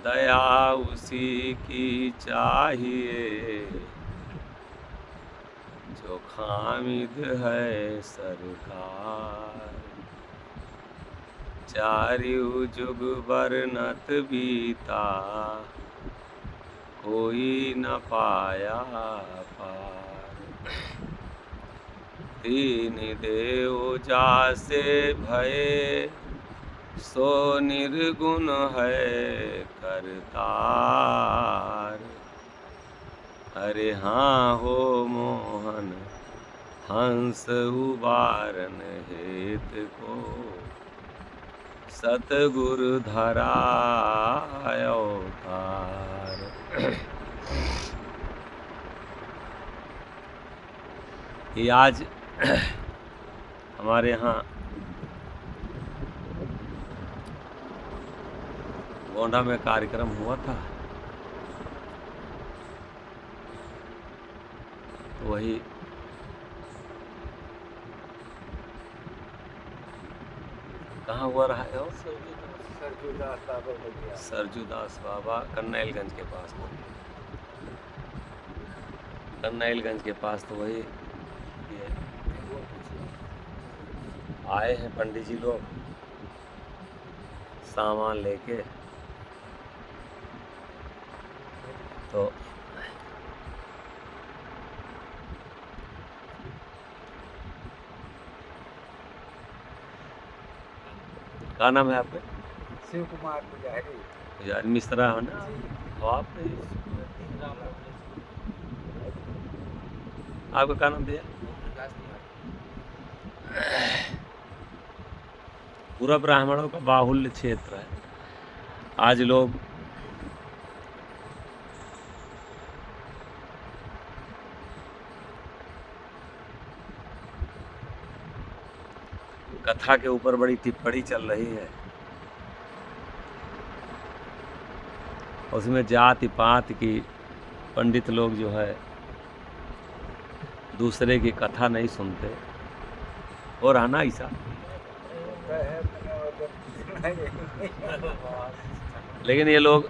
दया उसी की चाहिए जो खामिद है सरकार। चारिउ जुग बरनत बीता कोई न पाया पार। दीन देव जासे भये सो निर्गुण है करतार। अरे हाँ हो मोहन हंस उबारन हेत को सतगुरु धरा अवतार। ये आज हमारे यहाँ गोंडा में कार्यक्रम हुआ था, तो वही कहाँ हुआ रहा है? सरजूदास बाबा कन्नैलगंज के पास में। कन्नैलगंज के पास तो वही ये आए हैं पंडित जी लोग सामान लेके, तो क्या नाम है आपका? शिव कुमार पुजारी। यार मिश्रा है ना? तो आपका क्या नाम भैया? पूरा ब्राह्मणों का बाहुल्य क्षेत्र है। आज लोग कथा के ऊपर बड़ी टिप्पणी चल रही है, उसमें जाति पात की पंडित लोग जो है दूसरे की कथा नहीं सुनते, और है ना ऐसा? लेकिन ये लोग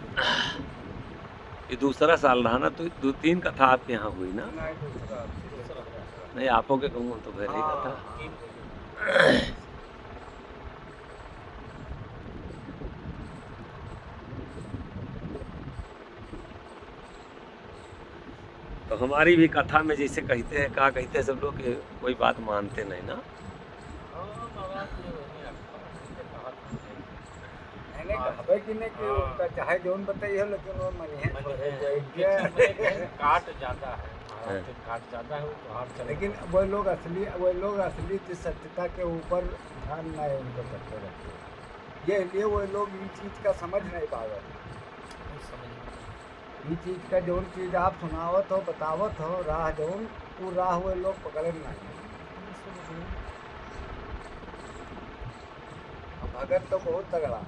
ये दूसरा साल रहा ना, तो 2-3 कथा आपके यहाँ हुई ना? नहीं आपो के कहूँ तो फिर ही कथा। तो हमारी भी कथा में जैसे कहते हैं, कहा कहते हैं सब लोग कि कोई बात मानते नहीं ना। चाहे जोन बताइए, लेकिन वो काट जाता है, काट जाता है, लेकिन वो लोग असली सत्यता के ऊपर ध्यान नहीं उनको करते रहते। ये लिए वो लोग इन चीज का समझ नहीं पा रहे। ये चीज का जोन चीज आप सुनावत हो, बतावत हो, राह जोन वो राह हुए लोग पकड़े नहीं। भगत तो बहुत तगड़ा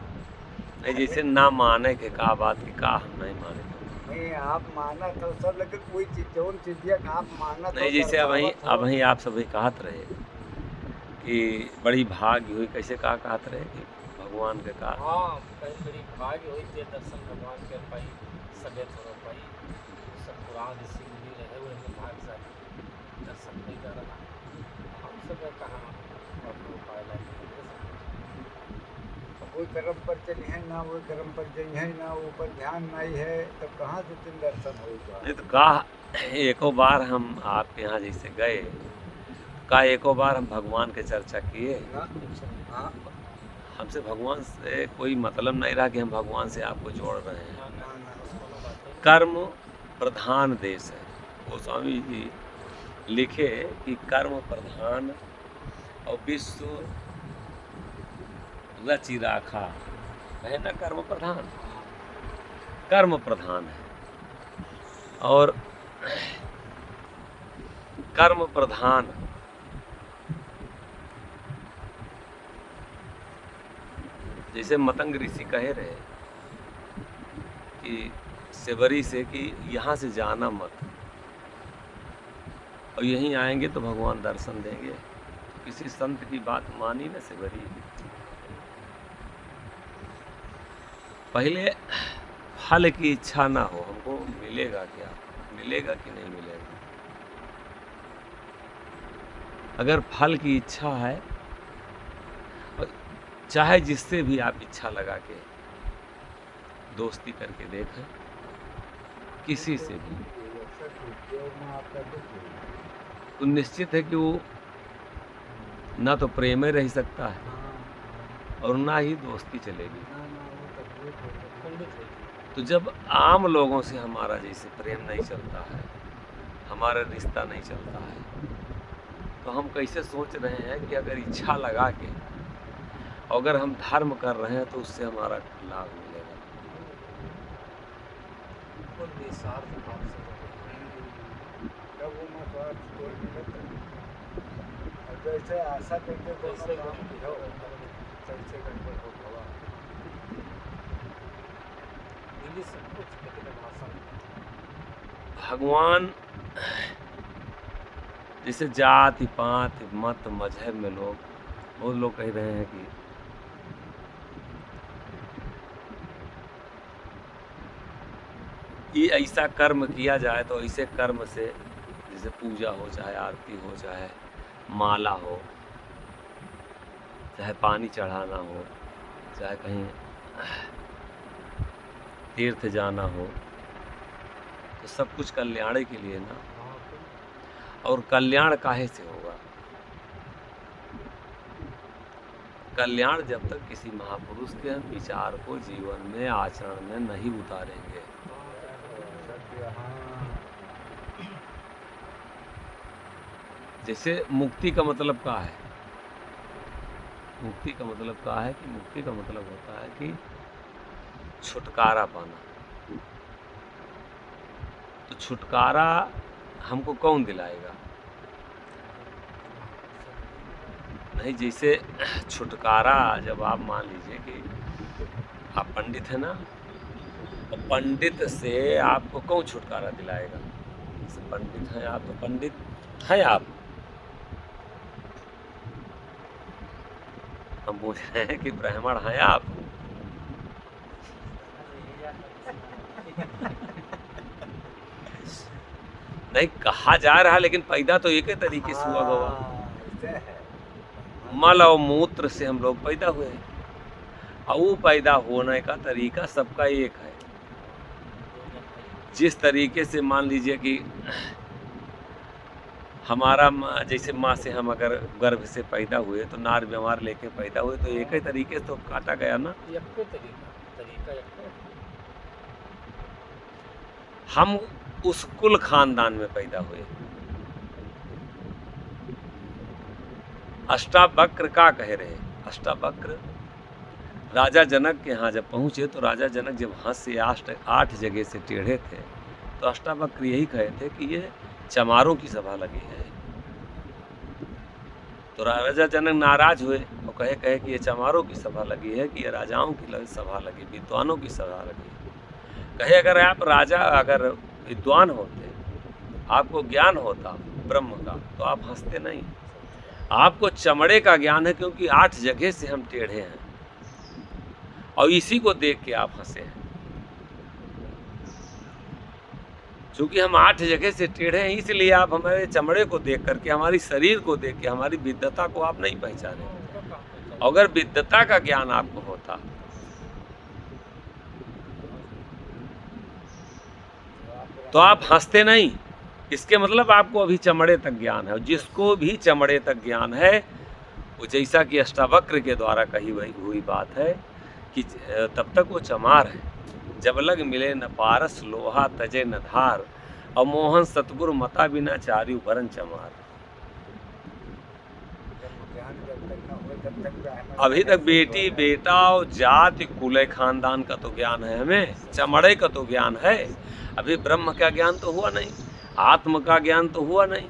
नहीं, जैसे ना माने के का बात की का हम नहीं माने नहीं, आप माना तो सब, लेकिन कोई चीज जोन चीज आप माना नहीं। जैसे अब ही आप सभी कहत रहे कि बड़ी भाग्य हुई, कैसे कहा कहत रहे कि भगवान के का? हाँ, कहीं बड़ी भाग्य हुई थे दर्शन भगवान के पाई, सबे थोड़ा पाई, सब पुराण ऋषि मुनि रहे हुए हैं, भाग से दर्शन नहीं कर रहा। हम सब कहाँ उपाय लाए, कोई कर्म पर चली है ना, वो कर्म पर चली है ना, ऊपर ध्यान नहीं है, तब कहाँ से तुम दर्शन होगा? नहीं तो कहा एको बार हम आपके यहाँ जैसे गए, का एको बार हम भगवान के चर्चा किए? हाँ, हमसे भगवान से कोई मतलब नहीं रहा कि हम भगवान से आपको जोड़ रहे हैं। कर्म प्रधान देश है। गोस्वामी जी लिखे कि कर्म प्रधान और विश्व रचि राखा है ना। कर्म प्रधान, कर्म प्रधान है, और कर्म प्रधान जैसे मतंग ऋषि कहे रहे कि सेवरी से कि यहाँ से जाना मत, और यहीं आएंगे तो भगवान दर्शन देंगे। किसी संत की बात मानी न सेवरी। पहले फल की इच्छा ना हो, हमको मिलेगा क्या, मिलेगा कि नहीं मिलेगा। अगर फल की इच्छा है, चाहे जिससे भी आप इच्छा लगा के दोस्ती करके देखें, किसी से भी, तो निश्चित है कि वो ना तो प्रेम में रह सकता है और ना ही दोस्ती चलेगी। तो जब आम लोगों से हमारा जैसे प्रेम नहीं चलता है, हमारा रिश्ता नहीं चलता है, तो हम कैसे सोच रहे हैं कि अगर इच्छा लगा के अगर हम धर्म कर रहे हैं तो उससे हमारा लाभ मिलेगा। जैसे आशा करके कैसे गड़बड़ हो गवा भगवान जैसे जाति पात मत मजहब में लोग बहुत लोग कह रहे हैं कि ये ऐसा कर्म किया जाए तो ऐसे कर्म से जैसे पूजा हो, चाहे आरती हो, चाहे माला हो, चाहे पानी चढ़ाना हो, चाहे कहीं तीर्थ जाना हो, तो सब कुछ कल्याण के लिए ना। और कल्याण काहे से होगा? कल्याण जब तक किसी महापुरुष के हम विचार को जीवन में आचरण में नहीं उतारेंगे। जैसे मुक्ति का मतलब क्या है? मुक्ति का मतलब क्या है कि मुक्ति का मतलब होता है कि छुटकारा पाना। तो छुटकारा हमको कौन दिलाएगा? नहीं, जैसे छुटकारा जब आप मान लीजिए कि आप पंडित है ना, तो पंडित से आपको कौन छुटकारा दिलाएगा? जैसे पंडित हैं आप, तो पंडित हैं आप, हम पूछ रहे हैं कि ब्राह्मण हैं आप। नहीं कहा जा रहा, लेकिन पैदा तो एक ही तरीके से हुआ होगा। मल और मूत्र से हम लोग पैदा हुए हैं, और वो पैदा होने का तरीका सबका एक है। जिस तरीके से मान लीजिए कि हमारा जैसे माँ से हम अगर गर्भ से पैदा हुए तो नार बीमार लेके पैदा हुए, तो एक ही तरीके से तो काटा गया ना। हम उस कुल खानदान में पैदा हुए। अष्टावक्र का कह रहे? अष्टावक्र राजा जनक के यहाँ जब पहुँचे तो राजा जनक जब हाथ से 8 जगह से टेढ़े थे, तो अष्टावक्र यही कहे थे कि ये चमारों की सभा लगी है। तो राजा जनक नाराज हुए और कहे कि ये चमारों की सभा लगी है कि ये राजाओं की सभा लगी, विद्वानों की सभा लगी। कहे अगर आप राजा अगर विद्वान होते, आपको ज्ञान होता ब्रह्म का, तो आप हंसते नहीं। आपको चमड़े का ज्ञान है क्योंकि 8 जगह से हम टेढ़े हैं, और इसी को देख के आप हंसे हैं। क्योंकि हम 8 जगह से टेढ़े हैं, इसलिए आप हमारे चमड़े को देख करके, हमारी शरीर को देख के, हमारी विद्वता को आप नहीं पहचाने। अगर विद्वता का ज्ञान आपको होता तो आप हंसते नहीं। इसके मतलब आपको अभी चमड़े तक ज्ञान है, और जिसको भी चमड़े तक ज्ञान है, वो जैसा कि अष्टावक्र के द्वारा कही हुई बात है कि तब तक वो चमार है। जब लग मिले न पारस लोहा तजे न धार, और मोहन सतगुरु मता बिना चार्यु भरन चमार। अभी तक बेटी बेटा और जाति कुल खानदान का तो ज्ञान है, हमें चमड़े का तो ज्ञान है। अभी ब्रह्म का ज्ञान तो हुआ नहीं, आत्म का ज्ञान तो हुआ नहीं,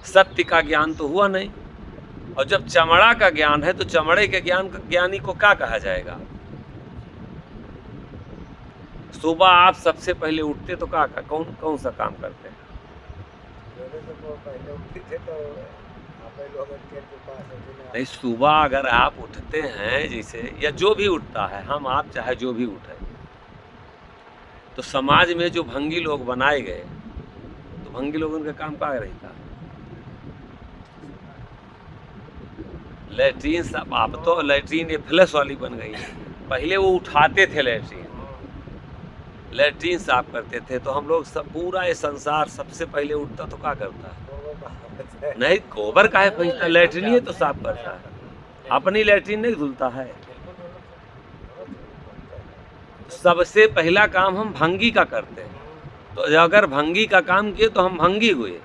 सत्य का ज्ञान तो हुआ नहीं। और जब चमड़ा का ज्ञान है तो चमड़े के ज्ञानी को क्या कहा जाएगा? सुबह आप सबसे पहले उठते तो क्या कौन सा काम करते हैं? नहीं, सुबह अगर आप उठते हैं जैसे, या जो भी उठता है, हम आप चाहे जो भी उठे, तो समाज में जो भंगी लोग बनाए गए, तो भंगी लोगों का काम क्या रहता? लैट्रीन, सब आप तो लैट्रीन ये फ्लश वाली बन गई है। पहले वो उठाते थे लैट्रीन साफ करते थे। तो हम लोग सब पूरा ये संसार सबसे पहले उठता तो क्या करता है? नहीं, गोबर काहे फेंकता? लैट्रीन ही तो साफ करता है, अपनी लैट्रीन नहीं धुलता है। सबसे पहला काम हम भंगी का करते हैं। तो अगर भंगी का काम किए तो हम भंगी हुए।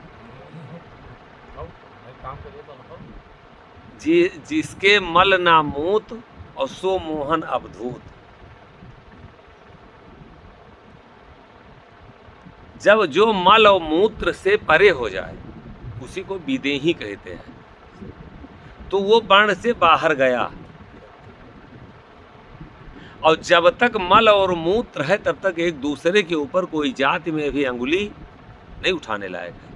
जिसके मल ना मूत और सो मोहन अवधूत। जब जो मल और मूत्र से परे हो जाए उसी को विदेही कहते हैं। तो वो वर्ण से बाहर गया, और जब तक मल और मूत्र है तब तक एक दूसरे के ऊपर कोई जाति में भी अंगुली नहीं उठाने लायक है।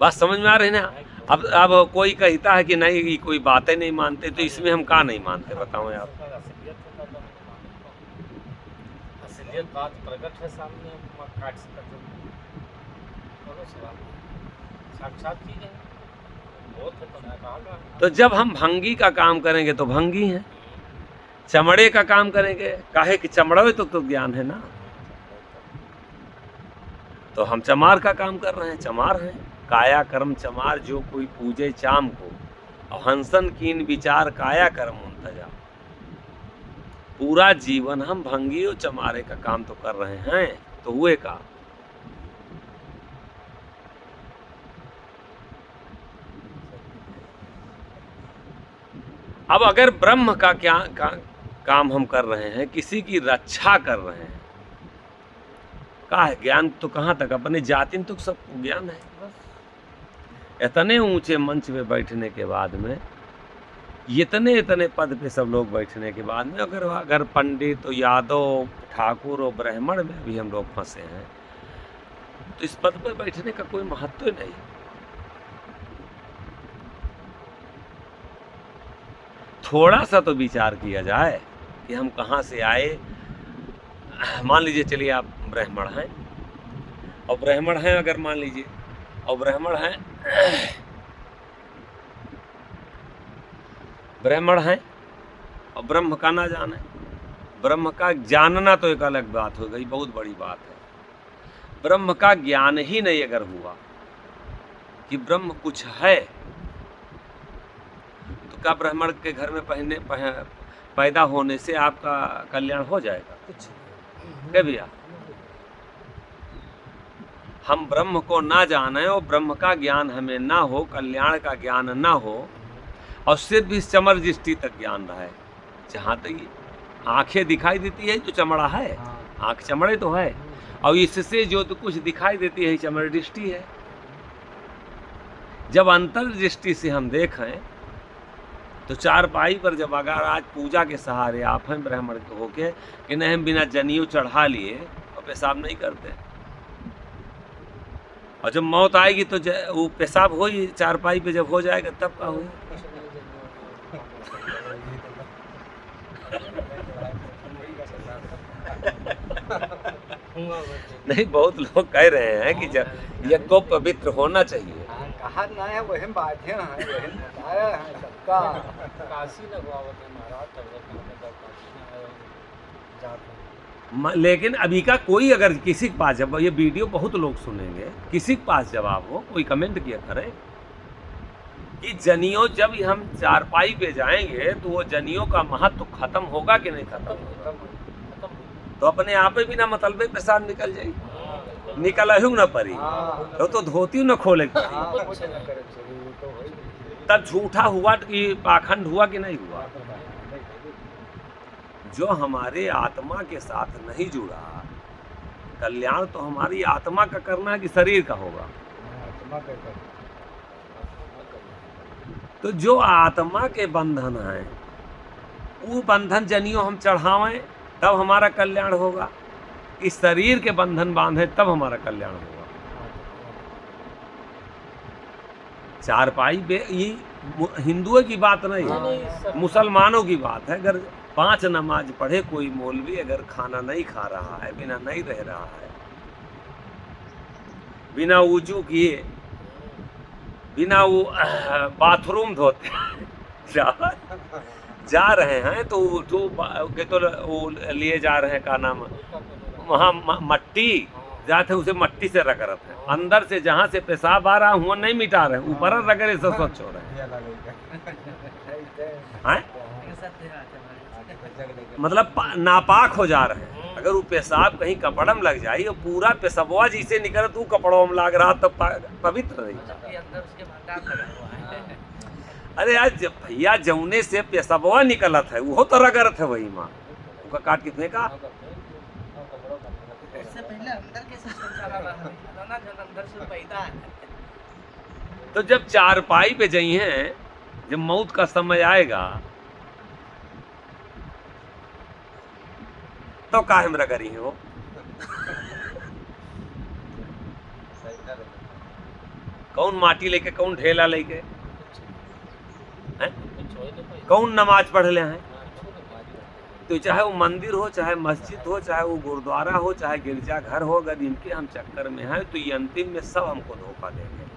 बात समझ में आ रही ना? अब कोई कहता है कि नहीं, ये कोई बातें नहीं मानते, तो इसमें हम क्या नहीं मानते बताओ यार? असलियत बात प्रकट है सामने, काट सकते साक्षात चीज है, बहुत है। तो जब हम भंगी का काम करेंगे तो भंगी हैं, चमड़े का काम करेंगे, काहे कि चमड़े तो ज्ञान है ना। तो हम चमार का काम कर रहे हैं, चमार हैं। काया कर्म चमार जो कोई पूजे चाम को, और हंसन कीन विचार काया कर्म मुंतजा। पूरा जीवन हम भंगी और चमारे का काम तो कर रहे हैं, तो हुए का? अब अगर ब्रह्म का काम हम कर रहे हैं, किसी की रक्षा कर रहे हैं, का है ज्ञान तो कहाँ तक? अपने जाति में तो सबको ज्ञान है। इतने ऊंचे मंच पे बैठने के बाद में, इतने पद पे सब लोग बैठने के बाद में, अगर पंडित और यादव ठाकुर और ब्राह्मण में भी हम लोग फंसे हैं, तो इस पद पे बैठने का कोई महत्व ही नहीं। थोड़ा सा तो विचार किया जाए कि हम कहाँ से आए। मान लीजिए, चलिए आप ब्राह्मण हैं, और ब्राह्मण हैं अगर मान लीजिए, और ब्राह्मण हैं और ब्रह्म का ना जाने। ब्रह्म का जानना तो एक अलग बात हो गई, बहुत बड़ी बात है। ब्रह्म का ज्ञान ही नहीं अगर हुआ कि ब्रह्म कुछ है, तो क्या ब्राह्मण के घर में पैदा होने से आपका कल्याण हो जाएगा? कुछ क्या भैया? हम ब्रह्म को ना जाने और ब्रह्म का ज्ञान हमें ना हो, कल्याण का ज्ञान ना हो, और सिर्फ इस चमर दृष्टि तक ज्ञान रहा है। जहाँ तक आंखें दिखाई देती है तो चमड़ा है, आंख चमड़े तो है, और इससे जो तो कुछ दिखाई देती है चमड़ दृष्टि है। जब अंतर दृष्टि से हम देखें तो चारपाई पर जब अगर आज पूजा के सहारे आप हैं ब्राह्मण के होके कि नहीं हम बिना जनेऊ चढ़ा लिए और पेशाब नहीं करते, और जब मौत आएगी तो वो पेशाब हो ही चारपाई पे जब हो जाएगा तब का हो। नहीं, बहुत लोग कह रहे हैं कि जब यज्ञ को पवित्र होना चाहिए। कहा ना है वही बाध्य है, वही बताया है सबका। काशी लगवावत है महाराज, लेकिन अभी का कोई अगर किसी के पास, जब ये वीडियो बहुत लोग सुनेंगे, किसी के पास जवाब हो, कोई कमेंट किया करें कि जनियों जब हम चारपाई पे जाएंगे तो वो जनियों का महत्व खत्म होगा कि नहीं खत्म होगा? तो अपने आप ही बिना मतलब पेशाब निकल जाएगी, निकल ही ना पड़ी तो धोती न खोले पड़ी। तब झूठा हुआ कि पाखंड हुआ कि नहीं हुआ? जो हमारे आत्मा के साथ नहीं जुड़ा, कल्याण तो हमारी आत्मा का करना है कि शरीर का होगा? तो जो आत्मा के बंधन है वो बंधन जनियों हम चढ़ावें तब हमारा कल्याण होगा, इस शरीर के बंधन बांधे तब हमारा कल्याण होगा। चारपाई पे ये हिंदुओं की बात नहीं हाँ, है, नहीं, सब- मुसलमानों की बात है। अगर 5 नमाज पढ़े कोई मौलवी, अगर खाना नहीं खा रहा है, बिना नहीं रह रहा है, बिना वुजू किए, बिना वो बाथरूम धोते जा रहे हैं, तो वो लिए जा रहे हैं, का नाम, वहाँ मट्टी जाते हैं, उसे मट्टी से रगड़ते हैं। अंदर से जहाँ से पेशाब आ रहा है वो नहीं मिटा रहे हैं, ऊपर रगड़े से स्वच्छ हो रहे हैं। हैं? मतलब नापाक हो जा रहे हैं। अगर वो पेशाब कहीं कपड़ा में लग जाए और पूरा पेशबवा जिसे निकले तो कपड़ों में लग रहा तब पवित्र रही। अरे यार भैया जौने से पेशबवा निकलत है वो तो रगड़त है वही माँ, उसका काट के फेंका। तो जब चारपाई पे जाई हैं, जब मौत का समय आएगा तो काहे में रगड़ी है वो? कौन माटी लेके, कौन ढेला लेके, हैं? कौन नमाज पढ़ ले हैं? तो चाहे वो मंदिर हो, चाहे मस्जिद हो, चाहे वो गुरुद्वारा हो, चाहे गिरजा घर हो, अगर इनके हम चक्कर में हैं तो ये अंतिम में सब हमको धोखा देंगे।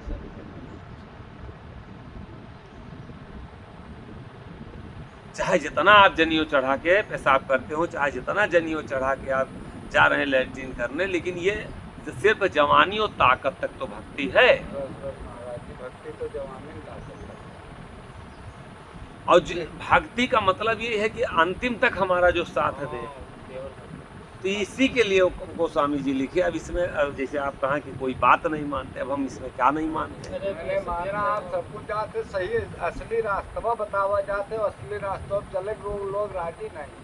चाहे जितना आप जनियो चढ़ा के पेशाब करते हो, चाहे जितना जनियो चढ़ा के आप जा रहे हैं लैट्रिन करने, लेकिन ये सिर्फ जवानी और ताकत तक तो भक्ति है। भक्ति तो जवानी ला सकता और भक्ति का मतलब ये है कि अंतिम तक हमारा जो साथ दे। तो इसी के लिए गोस्वामी जी लिखे। अब इसमें जैसे आप कहा कि कोई बात नहीं मानते, अब हम इसमें क्या नहीं मानते? मैंने माना आप सब कुछ जाते सही, असली रास्ता बतावा जाते, असली रास्ता चले लोग राजी नहीं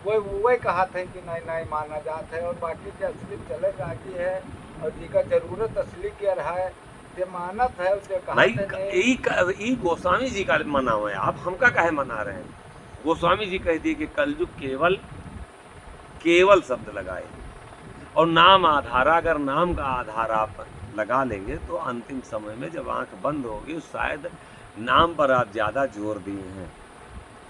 है। वही कहा थे कि नहीं माना जाता है, और बाकी जो असली चले राजी है और जिसका जरूरत असली क्या रहा है ये मानत है, उसे कहा नहीं गोस्वामी जी का मना हुआ है, आप हमका काहे मना रहे हैं? गोस्वामी जी कह दिए कि कलयुग केवल शब्द लगाए और नाम आधारा। अगर नाम का आधार आप लगा लेंगे तो अंतिम समय में जब आंख बंद होगी शायद नाम पर आप ज़्यादा जोर दिए हैं,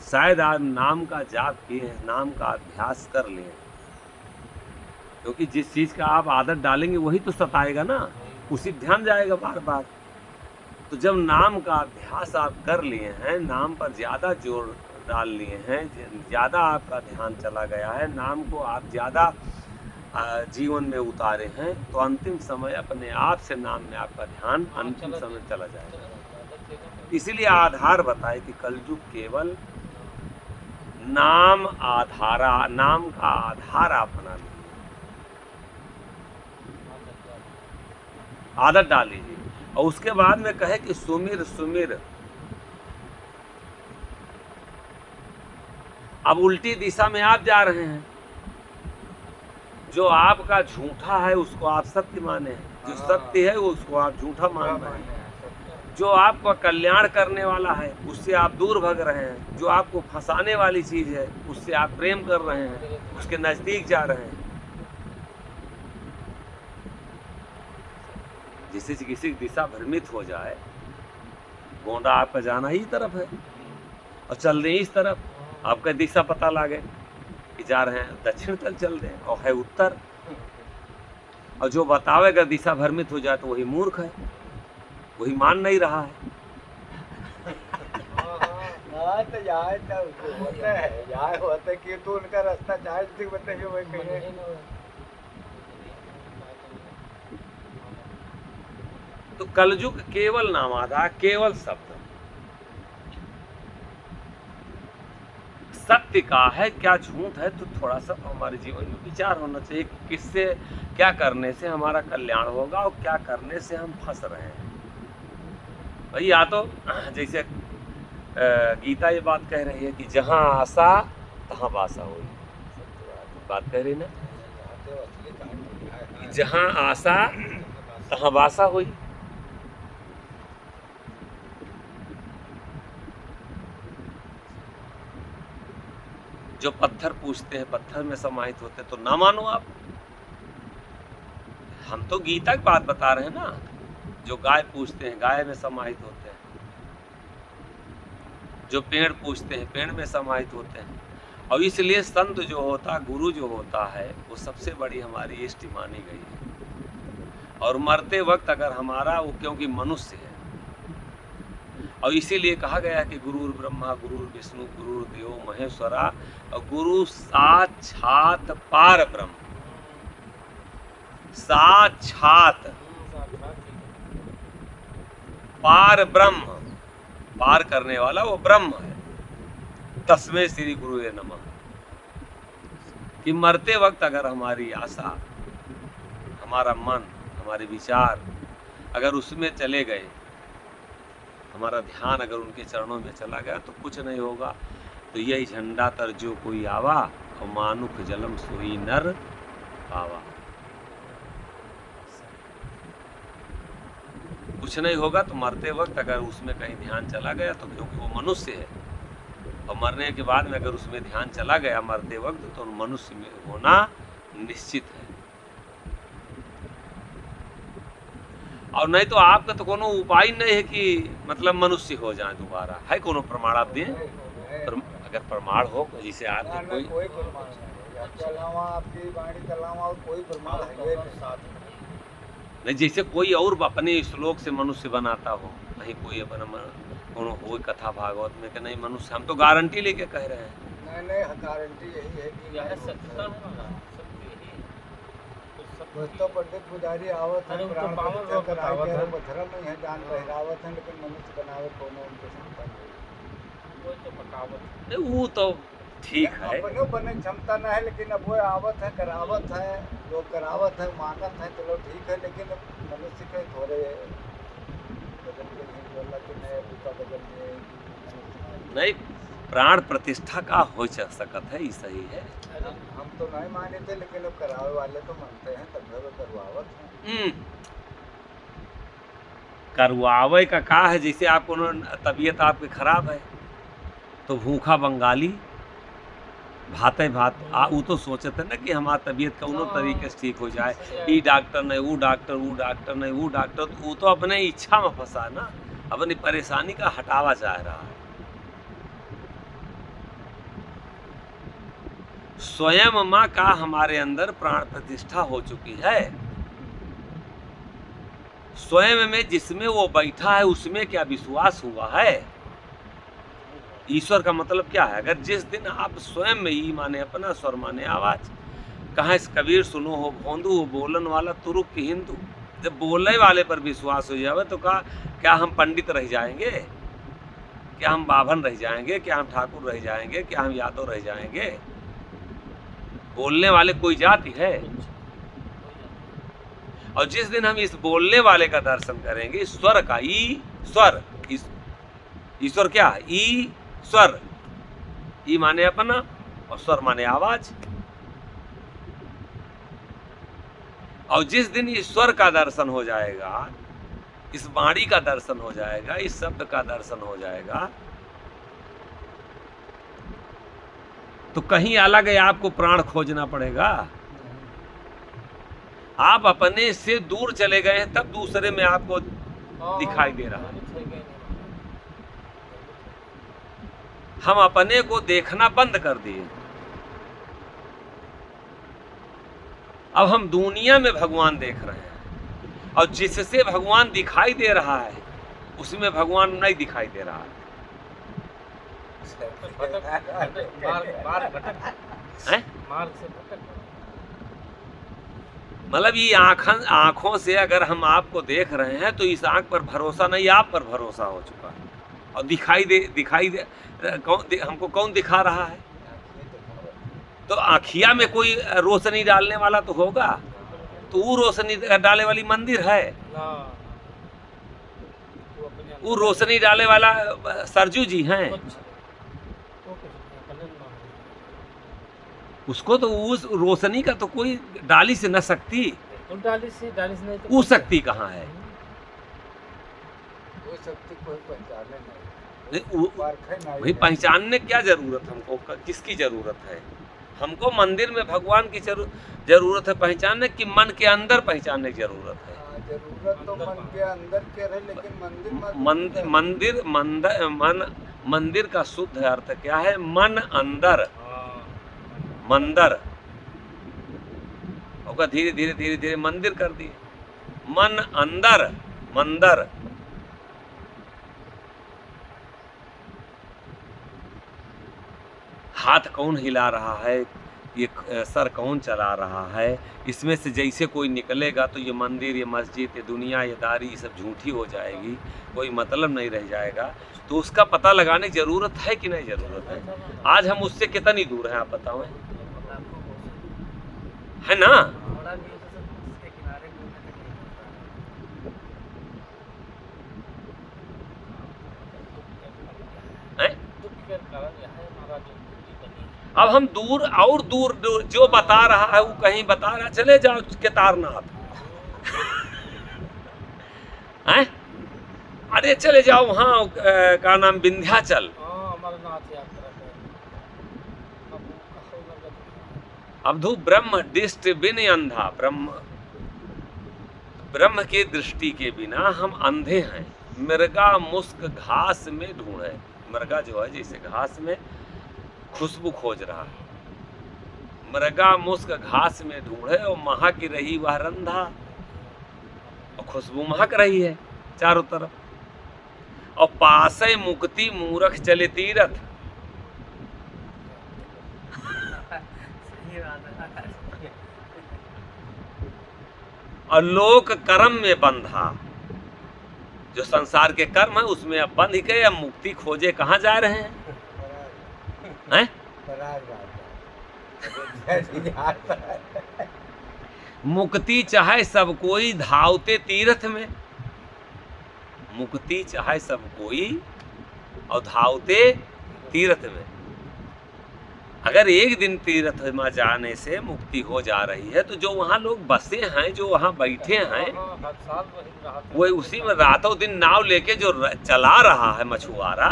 शायद आप नाम का जाप किए हैं, नाम का अभ्यास कर लिए, क्योंकि जिस चीज़ का आप आदत डालेंगे वही तो सताएगा ना, उसी ध्यान जाएगा बार बार। तो जब नाम का अभ्यास आप कर लिए हैं, नाम पर ज़्यादा जोर डाल लिए हैं, ज़्यादा आपका ध्यान चला गया है, नाम को आप ज़्यादा जीवन में उतारे हैं, तो अंतिम समय अपने आप से नाम में आपका ध्यान अंतिम समय चला जाएगा। इसीलिए आधार बताए कि कलयुग केवल नाम आधारा, नाम का आधार आप बना लीजिए, आदत डाल लीजिए। और उसके बाद में कहे कि सुमिर सुमिर। अब उल्टी दिशा में आप जा रहे हैं, जो आपका झूठा है उसको आप सत्य माने हैं, जो सत्य है उसको आप झूठा मान रहे हैं, जो आपका कल्याण करने वाला है उससे आप दूर भग रहे हैं, जो आपको फंसाने वाली चीज़ है उससे आप प्रेम कर रहे हैं, उसके नज़दीक जा रहे हैं। जिससे किसी की दिशा भ्रमित हो जाए, गोंडा आपका जाना ही तरफ है और चल रहे इस तरफ, आपका दिशा पता लगे कि जा रहे हैं दक्षिण तक चल रहे हैं और है उत्तर, और जो बतावेगा दिशा भ्रमित हो जाए तो वही मूर्ख है, वही मान नहीं रहा है। तो यहाँ होता कि तो उनका रास्ता चाहे बताइए वही कहिए। तो कलयुग केवल नाम आधार, केवल शब्द सत्य का है, क्या झूठ है, तो थोड़ा सा हमारे जीवन में विचार होना चाहिए कि किससे क्या करने से हमारा कल्याण होगा और क्या करने से हम फंस रहे हैं। भाई या तो जैसे गीता ये बात कह रही है कि जहाँ आशा तहाँ वासा हुई, बात कह रही ना कि जहाँ आशा तहाँ वासा हुई। जो पत्थर पूछते हैं पत्थर में समाहित होते हैं, तो ना मानो आप। हम तो गीता की बात बता रहे हैं ना, जो गाय पूछते हैं गाय में समाहित होते हैं। जो पेड़ पूजते हैं पेड़ में समाहित होते हैं। और इसलिए संत जो होता, गुरु जो होता है, वो सबसे बड़ी हमारी इष्ट मानी गई है। और मरते वक्त अगर हमारा वो, क्योंकि मनुष्य है, और इसीलिए कहा गया कि गुरुर ब्रह्मा गुरुर विष्णु गुरुर देवो महेश्वरा, और गुरु साक्षात पार ब्रह्म, साक्षात पार ब्रह्म, पार करने वाला वो ब्रह्म है। तस्मै श्री गुरुवे नमः। कि मरते वक्त अगर हमारी आशा, हमारा मन, हमारे विचार अगर उसमें चले गए, हमारा ध्यान अगर उनके चरणों में चला गया, तो कुछ नहीं होगा। तो यही झंडा तर जो कोई आवा, और मानुख जलम सोई नर पावा। कुछ नहीं होगा। तो मरते वक्त अगर उसमें कहीं ध्यान चला गया, तो क्योंकि वो मनुष्य है, और मरने के बाद में अगर उसमें ध्यान चला गया मरते वक्त, तो मनुष्य में होना निश्चित है। और नहीं तो आपका तो कोनो उपाय नहीं है कि मतलब मनुष्य हो जाए दोबारा। है कोनो प्रमाण आप दें? अगर प्रमाण हो, जिसे आप कोई प्रमाण नहीं, आपके अलावा, आपकी वाणी के अलावा और कोई प्रमाण है नहीं। जैसे कोई और अपने श्लोक से मनुष्य बनाता हो, नहीं कोई अपना कोनो हो कथा भागवत में कि नहीं मनुष्य, हम तो गारंटी लेके कह रहे हैं। नहीं, गारंटी यही है कि यह सत्य है। तो पंडित पुजारी आवत है, प्राण प्रतिष्ठा कराए के बथरा नहीं है, जान पहरावत है, लेकिन मनुष्य बनावे कोनो उनके क्षमता नहीं। वो तो पकावत नहीं, वो तो ठीक है, अपने बने क्षमता नहीं है, लेकिन अब वो आवत है, करावत है, लोग करावत है, मानत है, चलो ठीक है। लेकिन मनुष्य के थोड़े बदल के नहीं बोला कि नहीं उसका बदल नहीं, प्राण प्रतिष्ठा का हो सकत है, ये सही है। हम तो नहीं माने थे, लेकिन अब करावे वाले तो मानते हैं, तब वो करवावत है। करवावे का है, जैसे आपको तबीयत आपकी खराब है, तो भूखा बंगाली भाते भात वो तो सोचते ना कि हमारा तबीयत कौनो तरीके से ठीक हो जाए। ई डॉक्टर नहीं, वो डॉक्टर, वो डॉक्टर नहीं, वो डॉक्टर, तो वो तो अपने इच्छा में फंसा ना, अपनी परेशानी का हटावा चाह रहा है। स्वयं माँ का हमारे अंदर प्राण प्रतिष्ठा हो चुकी है। स्वयं में जिसमें वो बैठा है, उसमें क्या विश्वास हुआ है? ईश्वर का मतलब क्या है? अगर जिस दिन आप स्वयं में ई माने अपना, स्वर माने आवाज, कहाँ इस कबीर सुनो हो भोंदू हो बोलन वाला तुरुक की हिंदू। जब बोलने वाले पर विश्वास हो जाए, तो क्या हम पंडित रह जाएंगे? क्या हम बाभन रह जाएंगे? क्या हम ठाकुर रह जाएंगे? क्या हम यादव रह जाएंगे? बोलने वाले कोई जाति है? और जिस दिन हम इस बोलने वाले का दर्शन करेंगे, स्वर का, ईश्वर, ईश्वर क्या है? ईश्वर, ई माने अपना और स्वर माने आवाज। और जिस दिन ईश्वर का दर्शन हो जाएगा, इस वाणी का दर्शन हो जाएगा, इस शब्द का दर्शन हो जाएगा, तो कहीं अलग है आपको प्राण खोजना पड़ेगा। आप अपने से दूर चले गए हैं, तब दूसरे में आपको दिखाई दे रहा है। हम अपने को देखना बंद कर दिए। अब हम दुनिया में भगवान देख रहे हैं, और जिससे भगवान दिखाई दे रहा है, उसमें भगवान नहीं दिखाई दे रहा है। मतलब ये आँखों से अगर हम आपको देख रहे हैं, तो इस आँख पर भरोसा नहीं, आप पर भरोसा हो चुका है। और दिखाई दे हमको कौन दिखा रहा है? तो आँखिया में कोई रोशनी डालने वाला तो होगा, तो वो रोशनी डाले वाली मंदिर है, वो रोशनी डाले वाला सरजू जी हैं। उसको तो उस रोशनी का तो कोई डाली से न सकती, डाली से नहीं तो वो शक्ति कहाँ है? वो शक्ति कोई पहचाने नहीं। भाई पहचानने क्या जरूरत हमको? किसकी जरूरत है? हमको मंदिर में भगवान की जरूरत है पहचानने की, मन के अंदर पहचानने की जरूरत है। जरूरत तो मन के अंदर के रहे, लेकिन मंदिर मंदिर का शुद्ध अर्थ क्या है? मन अंदर, मंदिर, और धीरे धीरे धीरे धीरे मंदिर कर दिए। मन अंदर, मंदिर। हाथ कौन हिला रहा है, ये सर कौन चला रहा है, इसमें से जैसे कोई निकलेगा तो ये मंदिर, ये मस्जिद, ये दुनिया, ये दारी, ये सब झूठी हो जाएगी, कोई मतलब नहीं रह जाएगा। तो उसका पता लगाने की ज़रूरत है कि नहीं ज़रूरत है? आज हम उससे कितनी दूर हैं आप बताओ, है ना? अब हम दूर और दूर, जो बता रहा है वो कहीं बता रहा, चले जाओ केदारनाथ, हैं? अरे चले जाओ वहाँ का नाम विंध्याचल। अवधू ब्रह्म दृष्ट बिन अंधा, ब्रह्म के दृष्टि के बिना हम अंधे हैं। मृगा मुस्क घास में ढूंढे, मृगा जो है जैसे घास में खुशबू खोज रहा है, मृगा मुस्क घास में ढूंढे और महक रही वह रंधा, और खुशबू महक रही है चारों तरफ। और पासे मुक्ति मूरख चले तीरथ, और लोक कर्म में बंधा, जो संसार के कर्म है उसमें अब बंध गए, अब मुक्ति खोजे कहाँ जा रहे हैं? हैं? मुक्ति चाहे सब कोई धावते तीर्थ में, मुक्ति चाहे सब कोई और धावते तीर्थ में। अगर एक दिन तीर्थ में जाने से मुक्ति हो जा रही है तो जो वहाँ लोग बसे हैं, जो वहाँ बैठे हैं, वो उसी में रातों दिन नाव लेके जो चला रहा है मछुआरा,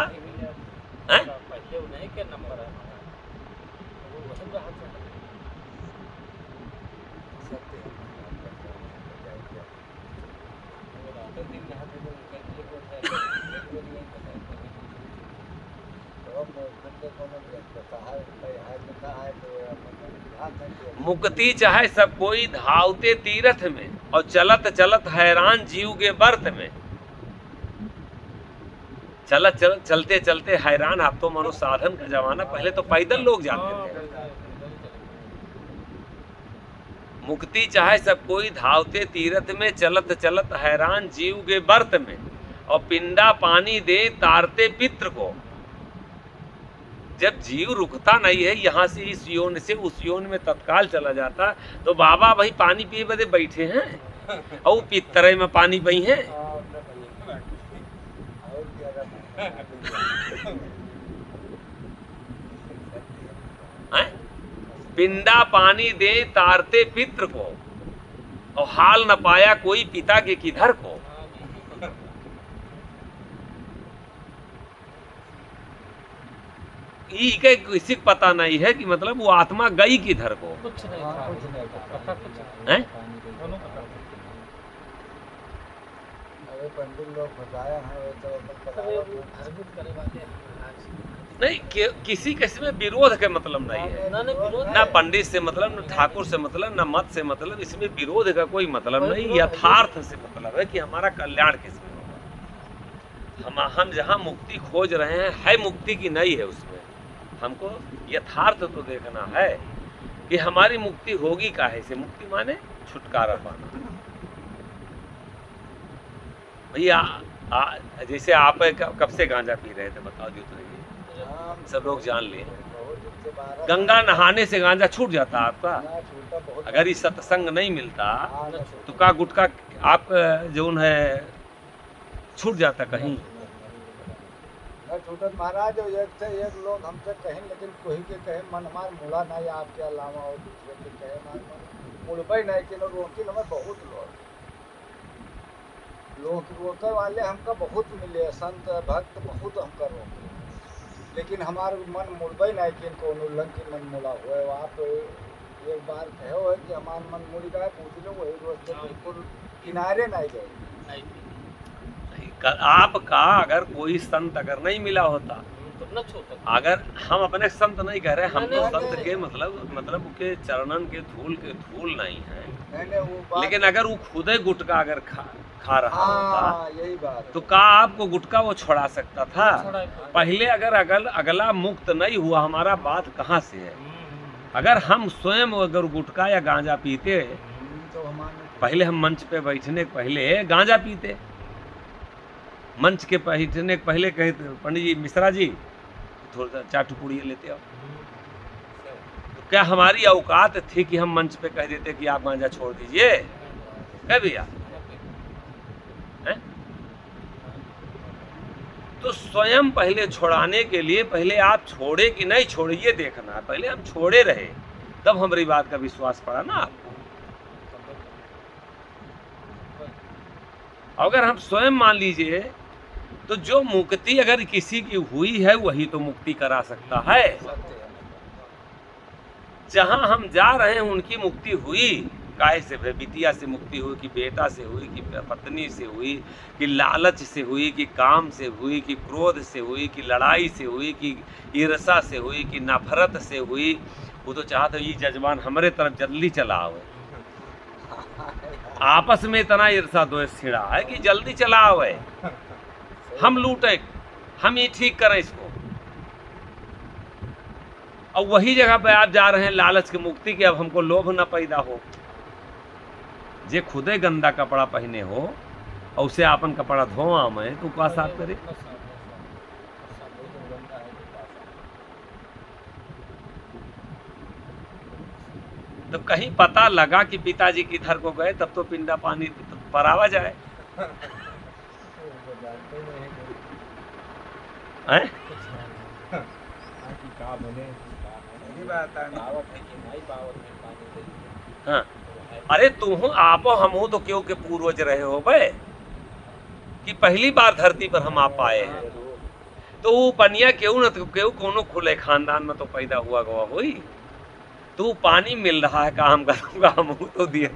हैं? मुक्ति चाहे सब कोई धावते तीर्थ में, और चलत चलत हैरान जीव के बर्त में। चलते चलते हैरान, अब तो मानो साधन का जमाना, पहले तो पैदल लोग जाते थे। मुक्ति चाहे सब कोई धावते तीर्थ में, चलत चलत हैरान जीव के बर्त में, और पिंडा पानी दे तारते पित्र को। जब जीव रुकता नहीं है, यहाँ से इस योन से उस योन में तत्काल चला जाता, तो बाबा भाई पानी पिए बदे बैठे हैं, और पितरे में पानी पी हैं। पिंडा पानी दे तारते पित्र को, और हाल न पाया कोई पिता के किधर को। ये किसी को पता नहीं है कि मतलब वो आत्मा गई किधर को, कुछ नहीं था, पता कुछ हैं? पंडित लोग बताया है नहीं, किसी किसी में विरोध के मतलब नहीं है, ना पंडित से मतलब, ना ठाकुर से मतलब, ना मत से मतलब, इसमें विरोध का कोई मतलब नहीं। यथार्थ से मतलब है कि हमारा कल्याण किसमें होगा। हम जहाँ मुक्ति खोज रहे हैं, है मुक्ति की नहीं है, उसमें हमको यथार्थ तो देखना है कि हमारी मुक्ति होगी काहे से। मुक्ति माने छुटकारा पाना। भैया जैसे आप कब से गांजा पी रहे थे बताओ जो, तो सब लोग जान लिए। गंगा नहाने से गांजा छूट जाता आपका? अगर ये सत्संग नहीं मिलता तो का गुटखा आप जो है छूट जाता कहीं? छूटत महाराज, एक से एक लोग हमसे कहें, लेकिन कोई के कहे मन हमार मुड़ा नहीं, आपके अलावा और दूसरे के कहे मन मुड़बई नहीं कि रोकी हमें बहुत लोग रोके वाले हमका बहुत मिले, संत भक्त बहुत हमका रोके, लेकिन हमारे मन मुड़बई नहीं कि इनको उल्लंघन की मन मुड़ा हुए। आप एक बार कहो है कि हमारा मन मुड़ गया, पूछ लो, वही रोज से बिल्कुल किनारे नहीं गए। आपका अगर कोई संत अगर नहीं मिला होता तो न छू सकते। अगर हम अपने संत नहीं कह रहे, हम तो नहीं, संत नहीं, के मतलब के चरणन के धूल नहीं है, नहीं वो बात, लेकिन अगर वो खुदे गुटखा अगर खा रहा होता हाँ यही बात है। तो का आपको गुटखा वो छोड़ा सकता था? छोड़ा- पहले अगर अगला मुक्त नहीं हुआ, हमारा बात कहाँ से है? अगर हम स्वयं अगर गुटखा या गांजा पीते, तो हमारे पहले हम मंच पे बैठने के पहले गांजा पीते, मंच के बैठने के पहले कहते पंडित जी मिश्रा जी थोड़ा सा चाटू पुड़िया लेते आओ। तो क्या हमारी औकात थी कि हम मंच पे कह देते कि आप गांजा छोड़ दीजिए? कह भैया हैं? तो स्वयं पहले छुड़ाने के लिए पहले आप छोड़े कि नहीं छोड़े ये देखना है। पहले हम छोड़े रहे, तब हमारी बात का विश्वास पड़ा ना आपको। अगर हम स्वयं मान लीजिए तो जो मुक्ति अगर किसी की हुई है वही तो मुक्ति करा सकता है। जहां हम जा रहे हैं उनकी मुक्ति हुई, काहे से? बिटिया से मुक्ति हुई, कि बेटा से हुई, कि पत्नी से हुई, कि लालच से हुई, कि काम से हुई, कि क्रोध से हुई, कि लड़ाई से हुई, कि ईर्षा से हुई, कि नफरत से हुई। वो तो चाहते ये जजमान हमारे तरफ जल्दी चला आवे, आपस में इतना ईर्षा द्वेष छिड़ा है कि जल्दी चला आवे, हम लूटे, हम ही ठीक करें इसको। और वही जगह पे आप जा रहे हैं लालच की मुक्ति की, अब हमको लोभ न पैदा हो। जे खुदे गंदा कपड़ा पहने हो और उसे अपन कपड़ा धोआ मैं तो का साफ करे? तो कहीं पता लगा कि पिताजी किधर को गए तब तो पिंडा पानी परावा जाए हैं? हाँ। अरे तुम आपो हमहू तो क्यों के पूर्वज रहे हो बे, कि पहली बार धरती पर हम आप आए हैं। तो वो पनिया क्यों न क्यों कोनो खुले खानदान में तो पैदा हुआ गवा हुई। तो पानी मिल रहा है, काम करूंगा हमहू तो दिए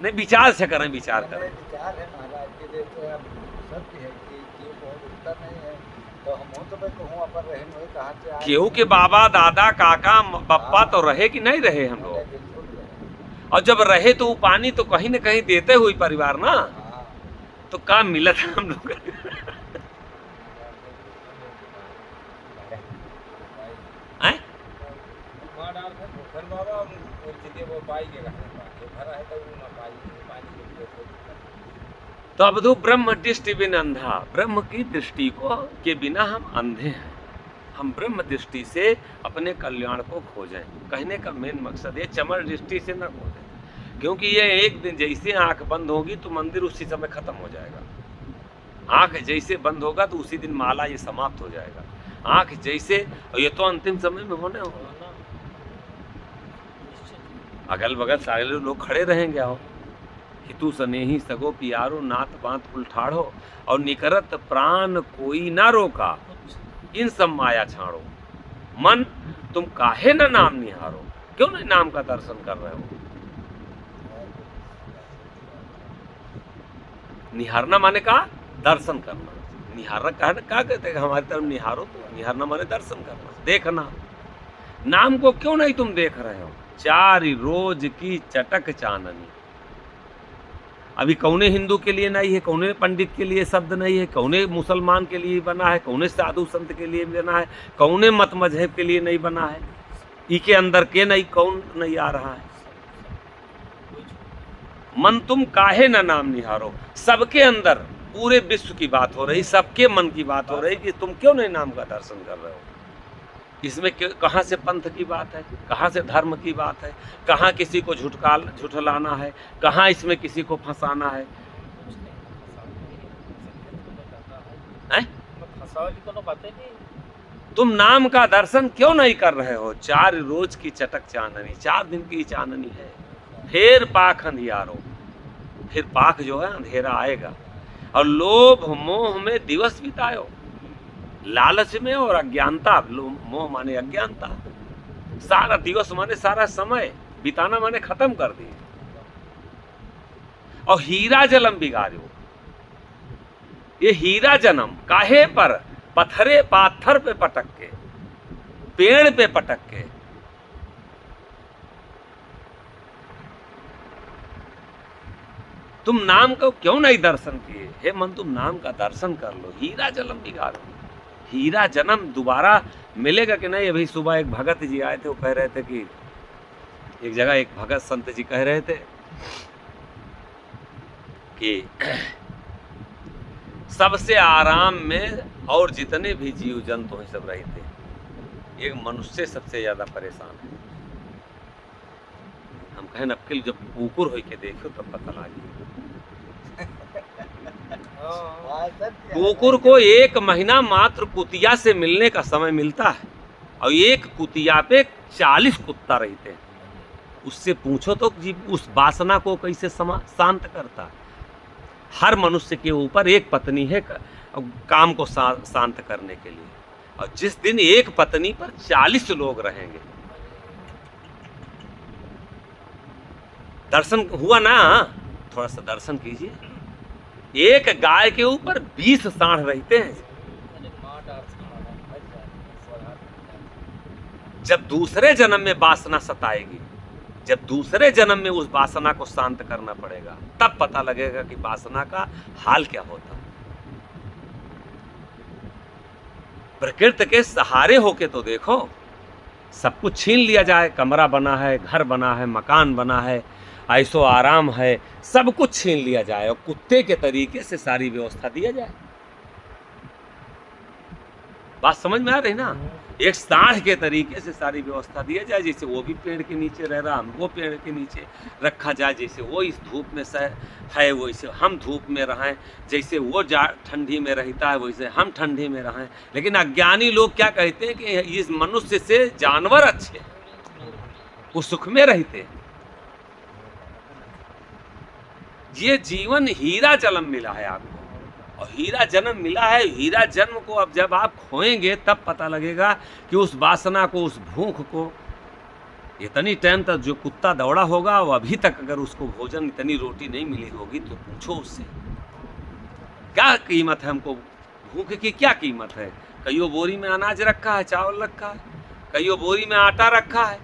नहीं, विचार से करें, विचार करें। विचार है महाराज के जैसे अब सत्य है कि जीव बहुत उठता नहीं है, तो हम तो भाई कहूँ अपन रहे हुए कहाँ से आए? केहू के बाबा दादा काका पप्पा तो रहे कि नहीं रहे हम लोग, बिल्कुल रहे। और जब रहे तो वो पानी तो कहीं न कहीं देते हुए परिवार ना, हाँ, तो काम मिला था हम लोग हैं? तो अब तो ब्रह्म दृष्टि बिन अंधा, ब्रह्म की दृष्टि को के बिना हम अंधे हैं। हम ब्रह्म दृष्टि से अपने कल्याण को खोजें। कहने का मेन मकसद ये चमर दृष्टि से न खोजें, क्योंकि ये एक दिन जैसे आंख बंद होगी तो मंदिर उसी समय खत्म हो जाएगा। आंख जैसे बंद होगा तो उसी दिन माला ये समाप्त हो जाएगा। आंख जैसे, ये तो अंतिम समय में होने होगा। अगल बगल सारे लोग खड़े रहेंगे, आओ कि तू स्नेही सगो पियारो नात बात उल्ठाड़ो, और निकरत प्राण कोई ना रोका, इन सब माया छाड़ो। मन तुम काहे ना नाम निहारो, क्यों नहीं नाम का दर्शन कर रहे हो? निहारना माने का दर्शन करना। निहारना क्या कहते हैं? हमारी तरफ निहारो, तो निहारना माने दर्शन करना, देखना। नाम को क्यों नहीं तुम देख रहे हो? चारि रोज की चटक चाननी। अभी कौने हिंदू के लिए नहीं है, कौने पंडित के लिए शब्द नहीं है, कौने मुसलमान के लिए बना है, कौने साधु संत के लिए बना है, कौने मत मजहब के लिए नहीं बना है। इसके अंदर के नहीं, कौन नहीं आ रहा है? मन तुम काहे ना नाम निहारो। सबके अंदर पूरे विश्व की बात हो रही, सबके मन की बात हो रही कि तुम क्यों नहीं नाम का दर्शन कर रहे हो। इसमें कहाँ से पंथ की बात है, कहाँ से धर्म की बात है, कहाँ किसी को झुठलाना है, कहाँ इसमें किसी को फंसाना है? तुम नाम का दर्शन क्यों नहीं कर रहे हो? 4 रोज की चटक चाननी, 4 दिन की चाननी है। फिर पाख अंधियारो, फिर पाख जो है अंधेरा आएगा। और लोभ मोह में दिवस बितायो, लालच में और अज्ञानता, मोह माने अज्ञानता, सारा दिवस माने सारा समय बिताना माने खत्म कर दिए। और हीरा जलम बिगाड़ो, ये हीरा जन्म काहे पर, पत्थरे पाथर पे पटक के, पेड़ पे पटक के। तुम नाम को क्यों नहीं दर्शन किए? हे मन, तुम नाम का दर्शन कर लो, हीरा जन्म बिगाड़ो। हीरा जन्म दोबारा मिलेगा कि नहीं? अभी सुबह एक भगत जी आए थे, वो कह रहे थे कि एक जगह एक भगत संत जी कह रहे थे कि सबसे आराम में और जितने भी जीव जंतु हैं सब रहते हैं, एक मनुष्य सबसे ज्यादा परेशान है। हम कहें नक्किल जब कुकुर हो के देखो तब पता लगे। कुकुर को 1 महीना मात्र कुतिया से मिलने का समय मिलता है, और एक कुतिया पे 40 कुत्ता रहते हैं। उससे पूछो तो जीव उस वासना को कैसे शांत करता है। हर मनुष्य के ऊपर एक पत्नी है काम को शांत करने के लिए, और जिस दिन एक पत्नी पर 40 लोग रहेंगे, दर्शन हुआ ना? थोड़ा सा दर्शन कीजिए। एक गाय के ऊपर 20 सांड रहते हैं। जब दूसरे जन्म में वासना सताएगी, जब दूसरे जन्म में उस वासना को शांत करना पड़ेगा, तब पता लगेगा कि वासना का हाल क्या होता है। प्रकृति के सहारे होके तो देखो, सब कुछ छीन लिया जाए, कमरा बना है, घर बना है, मकान बना है, ऐसो आराम है, सब कुछ छीन लिया जाए और कुत्ते के तरीके से सारी व्यवस्था दिया जाए। बात समझ में आ रही ना? एक सांड के तरीके से सारी व्यवस्था दिया जाए, जैसे वो भी पेड़ के नीचे रह रहा, हमको पेड़ के नीचे रखा जाए। जैसे वो इस धूप में है वैसे हम धूप में रहें, जैसे वो ठंडी में रहता है वैसे हम ठंडी में रहें। लेकिन अज्ञानी लोग क्या कहते हैं कि इस मनुष्य से जानवर अच्छे, वो सुख में रहते हैं। ये जीवन हीरा जन्म मिला है आपको, और हीरा जन्म मिला है। हीरा जन्म को अब जब आप खोएंगे तब पता लगेगा कि उस वासना को, उस भूख को, इतनी टाइम तक जो कुत्ता दौड़ा होगा, वो अभी तक अगर उसको भोजन, इतनी रोटी नहीं मिली होगी, तो पूछो उससे क्या कीमत है। हमको भूख की क्या कीमत है? कईयों बोरी में अनाज रखा है, चावल रखा है, कईयों बोरी में आटा रखा है,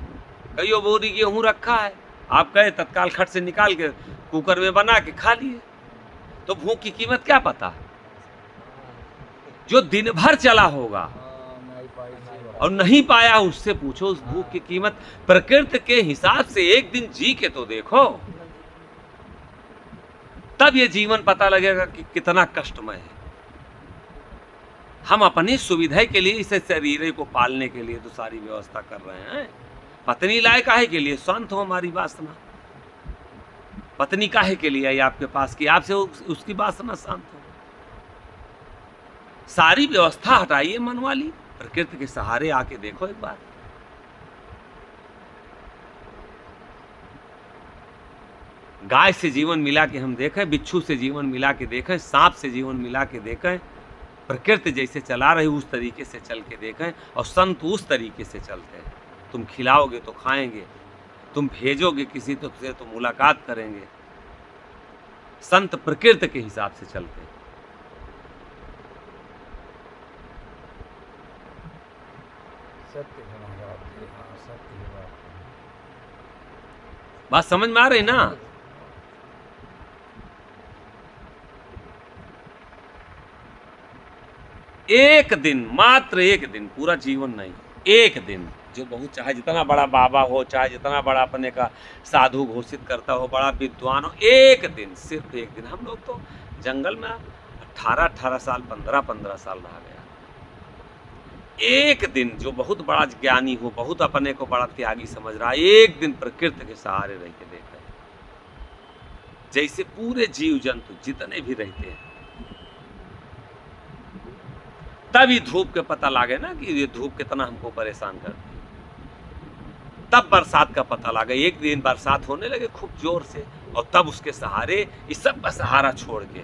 कईयों बोरी गेहूं रखा है। आप कहे तत्काल खट से निकाल के कुकर में बना के खा लिए, तो भूख की कीमत क्या पता? जो दिन भर चला होगा और नहीं पाया, उससे पूछो उस भूख की कीमत। प्रकृति के हिसाब से एक दिन जी के तो देखो, तब ये जीवन पता लगेगा कि कितना कष्टमय है। हम अपनी सुविधा के लिए, इसे शरीर को पालने के लिए तो सारी व्यवस्था कर रहे हैं। पत्नी लाए काहे के लिए? शांत हो हमारी वासना। पत्नी काहे के लिए आई आपके पास कि आपसे उसकी वासना शांत हो। सारी व्यवस्था हटाइए मन वाली, प्रकृति के सहारे आके देखो एक बार। गाय से जीवन मिला के हम देखें, बिच्छू से जीवन मिला के देखें, सांप से जीवन मिला के देखें, प्रकृति जैसे चला रही उस तरीके से चल के देखें। और संत उस तरीके से चलते हैं। तुम खिलाओगे तो खाएंगे, तुम भेजोगे किसी तो से तो मुलाकात करेंगे। संत प्रकृति के हिसाब से चलते हैं। सत्य है महाराज, हाँ सत्य है बात। बात समझ में आ रही ना? एक दिन, मात्र एक दिन, पूरा जीवन नहीं, एक दिन, जो बहुत चाहे जितना बड़ा बाबा हो, चाहे जितना बड़ा अपने का साधु घोषित करता हो, बड़ा विद्वान हो, एक दिन, सिर्फ एक दिन। हम लोग तो जंगल में 18-18 साल, 15-15 साल रह गया। एक दिन जो बहुत बड़ा ज्ञानी हो, बहुत अपने को बड़ा त्यागी समझ रहा है, एक दिन प्रकृति के सहारे रह के देख रहे, जैसे पूरे जीव जंतु जितने भी रहते हैं। तभी धूप के पता लागे ना कि ये धूप कितना हमको परेशान करती है। तब बरसात का पता लगा। एक दिन बरसात होने लगे खूब जोर से, और तब उसके सहारे, इस सब का सहारा छोड़ के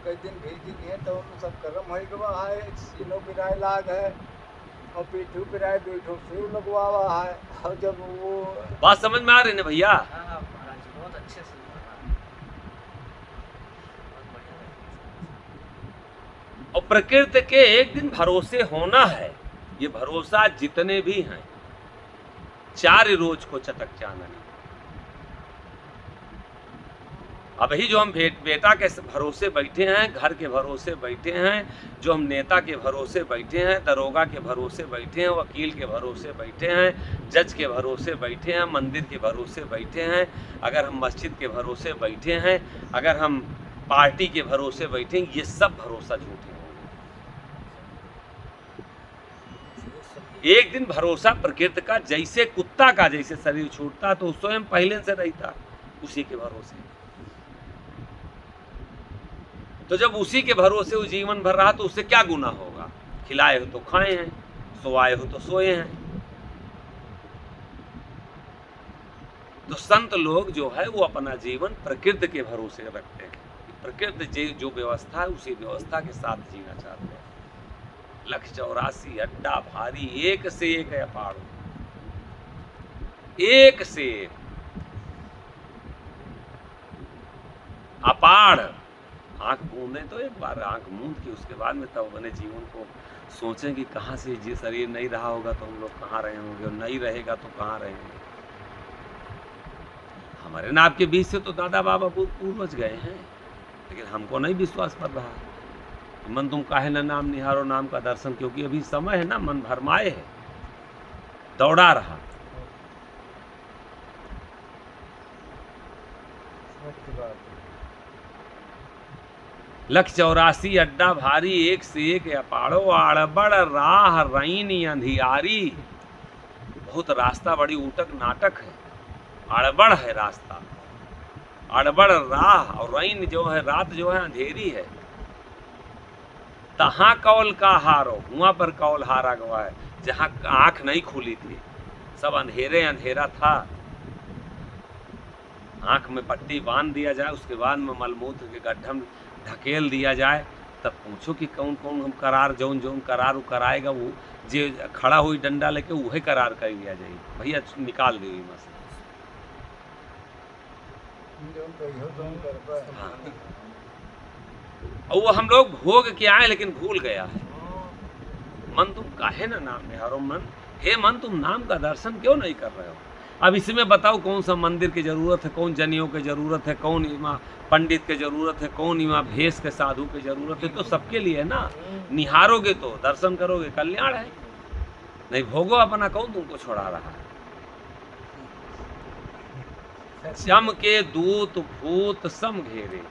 कई दिन भेजी है तो उन सब कर्म हो गवा है, सीनो पिराए लाग है और पीठू पिराए पीठू फिर लगवावा है। और जब वो बात समझ में आ रही ना भैया? हाँ हाँ महाराज जी, बहुत अच्छे से बना है। बहुत बढ़िया लगी। और प्रकृति के एक दिन भरोसे होना है। ये भरोसा जितने भी हैं, 4 रोज को चटक चांदनी। अभी जो हम बेटा के भरोसे बैठे हैं, घर के भरोसे बैठे हैं, जो हम नेता के भरोसे बैठे हैं, दरोगा के भरोसे बैठे हैं, वकील के भरोसे बैठे हैं, जज के भरोसे बैठे हैं, मंदिर के भरोसे बैठे हैं, अगर हम मस्जिद के भरोसे बैठे हैं, अगर हम पार्टी के भरोसे बैठे हैं, ये सब भरोसा झूठे होंगे। एक दिन भरोसा प्रकृति का, जैसे कुत्ता का जैसे शरीर छूटता तो स्वयं पहले से रहता उसी के भरोसे। तो जब उसी के भरोसे वो जीवन भर रहा तो उससे क्या गुनाह होगा? खिलाए हो तो खाए हैं, सोआए हो तो सोए हैं। तो संत लोग जो है वो अपना जीवन प्रकृति के भरोसे रखते हैं। प्रकृति जो व्यवस्था है उसी व्यवस्था के साथ जीना चाहते हैं। 184 अड्डा भारी, एक से एक अपार, एक से एक अपार। आंख मूंदे तो एक बार आंख मूंद के उसके बाद में तब अपने जीवन को सोचें कि कहाँ से ये शरीर नहीं रहा होगा तो हम लोग कहाँ रहे होंगे, और नहीं रहेगा तो कहाँ रहेंगे। हमारे नाम के बीच से तो दादा बाबा पूर्वज गए हैं, लेकिन हमको नहीं विश्वास पड़ रहा। मन तुम काहे न नाम निहारो, नाम का दर्शन, क्योंकि अभी समय है ना, मन भरमाए है, दौड़ा रहा। सत्य बात है। 184 अड्डा भारी, एक से एक अपाड़ो, आड़बड़ राह रईनी अंधियारी। बहुत रास्ता बड़ी ऊटक नाटक है, आड़बड़ है रास्ता, आड़बड़ राह, और रईन जो है रात जो है अंधेरी है। तहाँ कौल का हारो, वहाँ पर कौल हारा गवा है, जहाँ आंख नहीं खुली थी, सब अंधेरे अंधेरा था। आंख में पट्टी बांध दिया जाए, उसके बाद में मलमूत्र के गड्ढा में ढकेल दिया जाए, तब पूछो कि कौन कौन हम करार, जौन जौन करार कराएगा, वो जे खड़ा हुई डंडा लेके वही करार कर लिया जाए। भैया निकाल दी मस्त। हाँ। और वो हम लोग भोग के आए लेकिन भूल गया है। मन तुम काहे ना नाम निहारो, मन हे मन तुम नाम का दर्शन क्यों नहीं कर रहे हो? अब इसमें बताओ कौन सा मंदिर की जरूरत है, कौन जनियों की जरूरत है, कौन इमा पंडित की जरूरत है, कौन इमा भेष के साधु की जरूरत है? तो सबके लिए है ना। निहारोगे तो दर्शन करोगे, कल्याण है। नहीं भोगो अपना, कौन तुमको छोड़ा रहा है? यम के दूत भूत सम घेरे,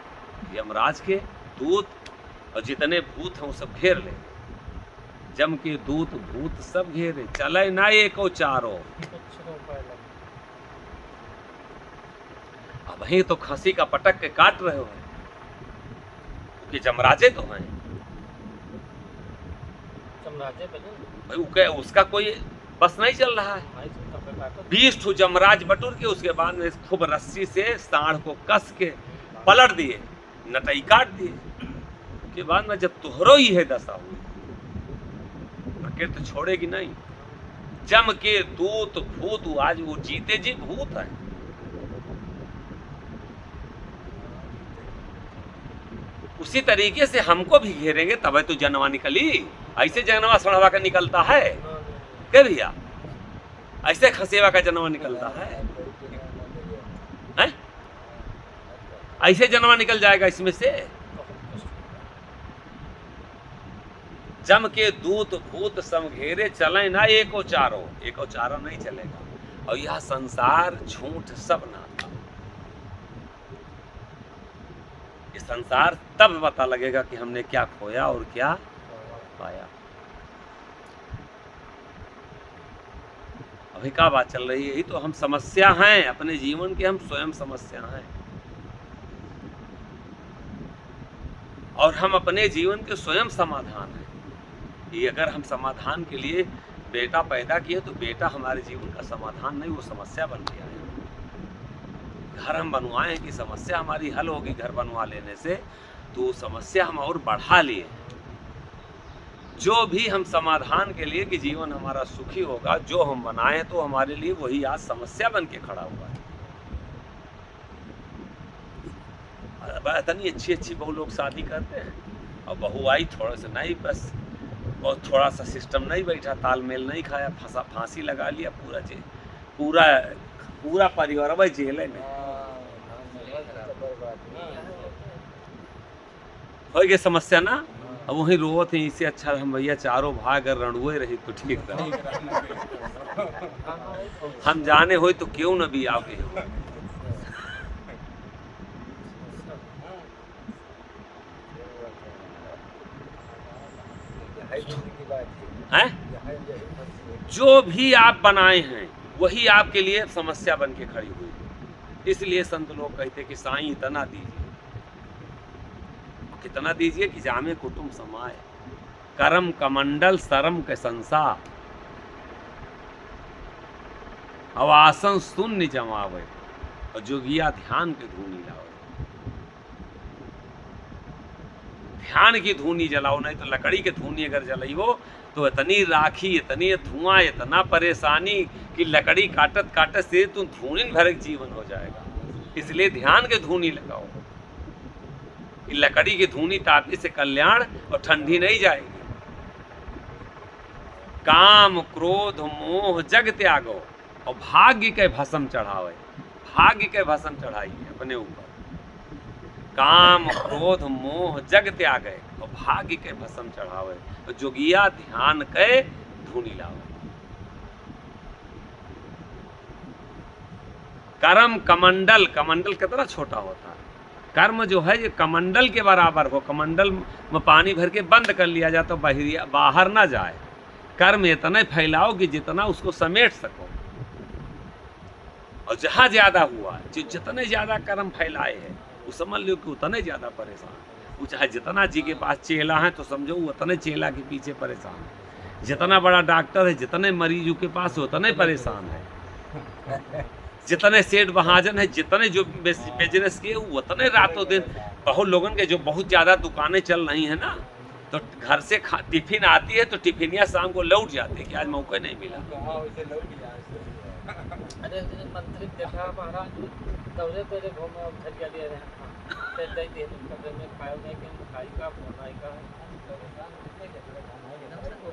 यमराज के दूत और जितने भूत हैं वो सब घेर ले। जम के दूत भूत सब घेरे, चले ना एको चारो। अब वही तो खसी का पटक के काट रहे हो, क्योंकि जमराजे तो हैं। जमराजे भाई उसका कोई बस नहीं चल रहा है। 20 ठो जमराज बटुर के उसके बाद में खूब रस्सी से सांड को कस के पलट दिए, नटई काट दिए। के बाद में जब तुहरो ही है दशा हुई, प्रकृति छोड़ेगी नहीं। जम के दूत भूत, आज वो जीते जी भूत है। उसी तरीके से हमको भी घेरेंगे तब तो जनवा निकली। ऐसे जनवा सड़वा का निकलता है क्या भैया? ऐसे खसेवा का जनवा निकलता है? ऐसे जनवा निकल जाएगा इसमें से। जम के दूत भूत सम घेरे, चले ना एको चारो, एको चारो नहीं चलेगा। और यह संसार झूठ सब नाता। ये संसार तब पता लगेगा कि हमने क्या खोया और क्या पाया। अभी क्या बात चल रही है? यही तो हम समस्या हैं अपने जीवन के, हम स्वयं समस्या हैं। और हम अपने जीवन के स्वयं समाधान हैं। ये अगर हम समाधान के लिए बेटा पैदा किए तो बेटा हमारे जीवन का समाधान नहीं, वो समस्या बन गया है। घर हम बनवाए हैं कि समस्या हमारी हल होगी घर बनवा लेने से, तो समस्या हम और बढ़ा लिए। जो भी हम समाधान के लिए कि जीवन हमारा सुखी होगा, जो हम बनाए तो हमारे लिए वही आज समस्या बन के खड़ा हुआ है। इतनी अच्छी अच्छी बहू लोग शादी करते हैं और बहू आई थोड़ा सा नहीं, बस और थोड़ा सा सिस्टम नहीं बैठा, तालमेल नहीं खाया, फांसी लगा लिया, पूरा पूरा परिवार भाई जेल में हो गया समस्या ना। अब वही रोवत है, इससे अच्छा हम भैया चारों भाग अगर रणुए रही तो ठीक रहा। हम जाने हो तो क्यों न भी आओगे। हैं? जो भी आप बनाए हैं वही आपके लिए समस्या बन के खड़ी हुई। इसलिए संत लोग कहते कि साईं इतना दीजिए, कितना दीजिए कि जामे कुटुंब समाए, करम कमंडल सरम के संसार, अवासन शून्य जमावे और जोगिया ध्यान के धूनी लावे। ध्यान की धूनी जलाओ, नहीं तो लकड़ी के धूनी अगर जलाइयो तो इतनी राखी, इतनी धुआं, इतना परेशानी कि लकड़ी काटत काटत से तुम धूनी भर जीवन हो जाएगा। इसलिए ध्यान के धूनी लगाओ। लकड़ी की धूनी तापी से कल्याण और ठंडी नहीं जाएगी। काम क्रोध मोह जग त्यागो और भाग्य के भस्म चढ़ावे। भाग्य के भस्म चढ़ाइए अपने ऊपर। काम क्रोध मोह जग त्यागे और भाग्य के भस्म चढ़ावे और जोगिया ध्यान के धूनी लावे। कर्म कमंडल, कमंडल कितना छोटा होता है। कर्म जो है ये कमंडल के बराबर हो। कमंडल में पानी भर के बंद कर लिया जाए तो बाहर ना जाए। कर्म इतना फैलाओ कि जितना उसको समेट सको। और जहाँ ज्यादा हुआ, जितने ज्यादा कर्म फैलाए हैं वो समझ लो कि उतने ज्यादा परेशान। वो चाहे जितना जी के पास चेला है तो समझो वो उतने चेला के पीछे परेशान है। जितना बड़ा डॉक्टर है, जितने मरीजों के पास उतने परेशान है। जितने सेठ महाजन है, जितने जो बिजनेस किए उतने रातों दिन। बहुत लोगों के जो बहुत ज़्यादा दुकानें चल रही हैं ना, तो घर से टिफिन आती है तो टिफिनिया शाम को लौट जाते कि आज मौका नहीं मिला। अरे मंत्री देखा महाराज दौरे तेरे घूमे उधर क्या ले रहे हैं ते दई दे कमरे में खाओ नहीं कि खाई का बनाई का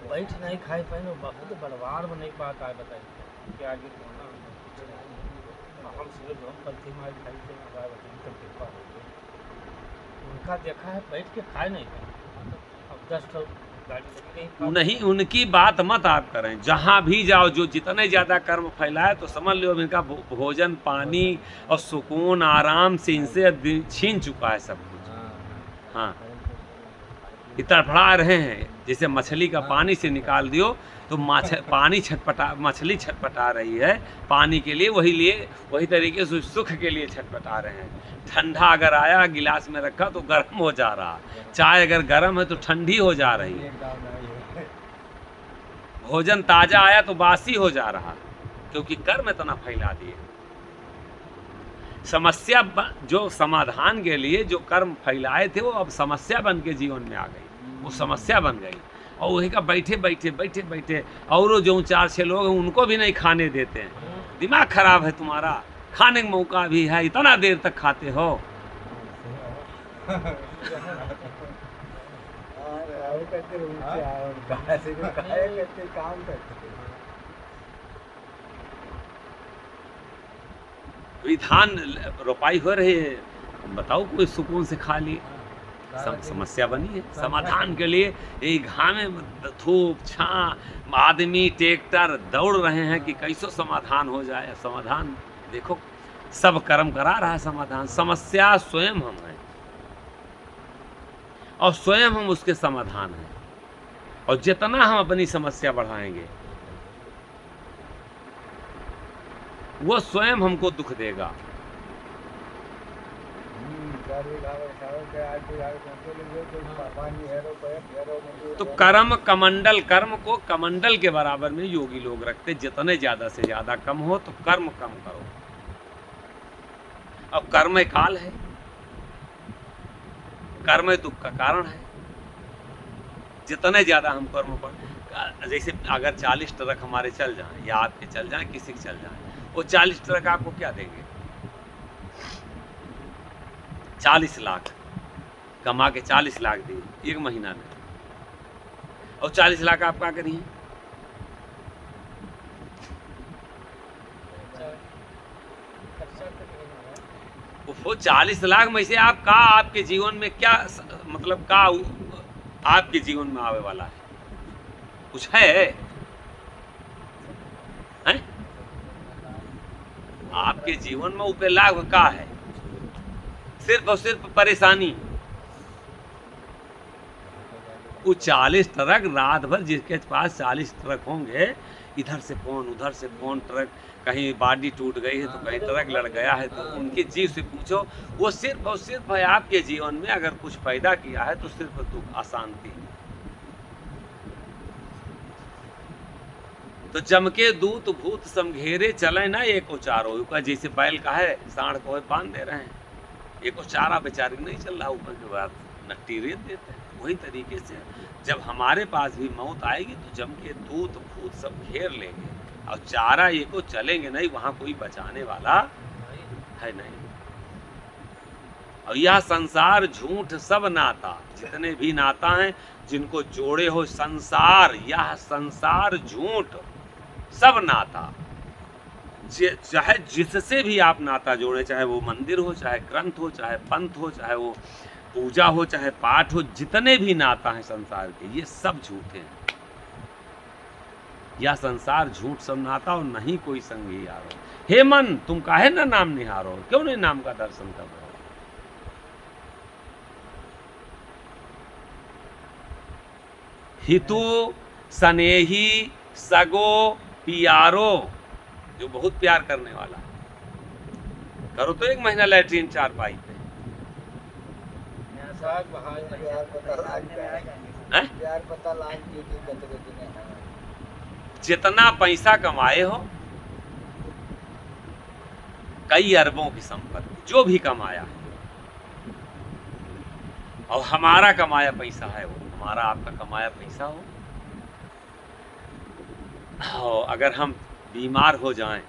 बैठ नहीं खाई पाए बहुत बड़वार में नहीं पाता है। बताइए कि आगे होना हम सुबह हम पलथी मार खाई थे तो कृपा हो गई। उनका देखा है बैठ के खाए नहीं पाए। अब 10 गाड़ी लगी नहीं, उनकी बात मत आप करें। जहाँ भी जाओ जो जितने ज़्यादा कर्म फैलाए तो समझ लो इनका भोजन पानी और सुकून आराम से इनसे छीन चुका है सब कुछ। हाँ, तड़फड़ा रहे हैं। जैसे मछली का पानी से निकाल दियो तो मछली छटपटा रही है पानी के लिए, वही तरीके से सुख के लिए छटपटा रहे हैं। ठंडा अगर आया गिलास में रखा तो गर्म हो जा रहा, चाय अगर गर्म है तो ठंडी हो जा रही है, भोजन ताजा आया तो बासी हो जा रहा, क्योंकि कर्म इतना फैला दिए। समस्या जो समाधान के लिए जो कर्म फैलाए थे वो अब समस्या बन के जीवन में आ गई, वो समस्या बन गई। और वही का बैठे बैठे और जो 4-6 लोग हैं उनको भी नहीं खाने देते हैं। दिमाग खराब है तुम्हारा, खाने का मौका भी है, इतना देर तक खाते हो। धान रोपाई हो रही है, बताओ कोई सुकून से खा लिए। समस्या बनी है। समाधान के लिए यही घामे धूप छां आदमी ट्रैक्टर दौड़ रहे हैं कि कैसे समाधान हो जाए। समाधान देखो सब कर्म करा रहा है समाधान। समस्या स्वयं हम हैं और स्वयं हम उसके समाधान हैं। और जितना हम अपनी समस्या बढ़ाएंगे वो स्वयं हमको दुख देगा। तो कर्म कमंडल, कर्म को कमंडल के बराबर में योगी लोग रखते। जितने ज्यादा से ज्यादा कम हो तो कर्म कम करो। अब कर्म काल है, कर्म दुख का कारण है। जितने ज़्यादा हम कर्म पर, जैसे अगर 40 ट्रक हमारे चल जाएं या आपके चल जाएं, किसी के चल जाएं, वो 40 ट्रक आपको क्या देंगे? 40 लाख कमा के 40 लाख दिए 1 महीना में, और 40 लाख आप क्या करिए? वो 40 लाख में से आप का आपके जीवन में क्या मतलब का आपके जीवन में आवे वाला है? कुछ है? हैं? आपके जीवन में ऊपर लाभ का है? सिर्फ और सिर्फ परेशानी। वो 40 ट्रक रात भर, जिसके पास 40 ट्रक होंगे, इधर से फोन उधर से फोन, ट्रक कहीं बॉडी टूट गई है तो कहीं ट्रक लड़ गया है, तो उनके जीव से पूछो, वो सिर्फ और सिर्फ है आपके जीवन में अगर कुछ पैदा किया है तो सिर्फ दुख अशांति। तो जमके दूत भूत समघेरे चले ना एको चारो, का जैसे बैल का है सांड को बांध दे रहे हैं, एको चारा बेचारी नहीं चल रहा, ऊपर के बाद नट्टी रेत देते हैं। वही तरीके से जब हमारे पास भी मौत आएगी तो जम के दूत भूत सब घेर लेंगे और चारा ये को चलेंगे नहीं, वहां कोई बचाने वाला है नहीं। और यह संसार झूठ सब नाता, जितने भी नाता हैं जिनको जोड़े हो संसार, यह संसार झूठ सब नाता, चाहे जिससे भी आप नाता जोड़े, चाहे वो मंदिर हो, चाहे ग्रंथ हो, चाहे पंथ हो, चाहे वो पूजा हो, चाहे पाठ हो, जितने भी नाता हैं संसार के, ये सब झूठे हैं। यह संसार झूठ सब नाता और नहीं कोई संगी यारो। हे मन तुम काहे ना नाम निहारो, क्यों नहीं नाम का दर्शन कर रहे हो? हितु स्नेही सगो पियारो, जो बहुत प्यार करने वाला, करो तो 1 महीना लैट्रीन 4 पाई पे। जितना पैसा कमाए हो, कई अरबों की संपत्ति जो भी कमाया है, और हमारा कमाया पैसा है, वो हमारा आपका कमाया पैसा हो, और अगर हम बीमार हो जाएं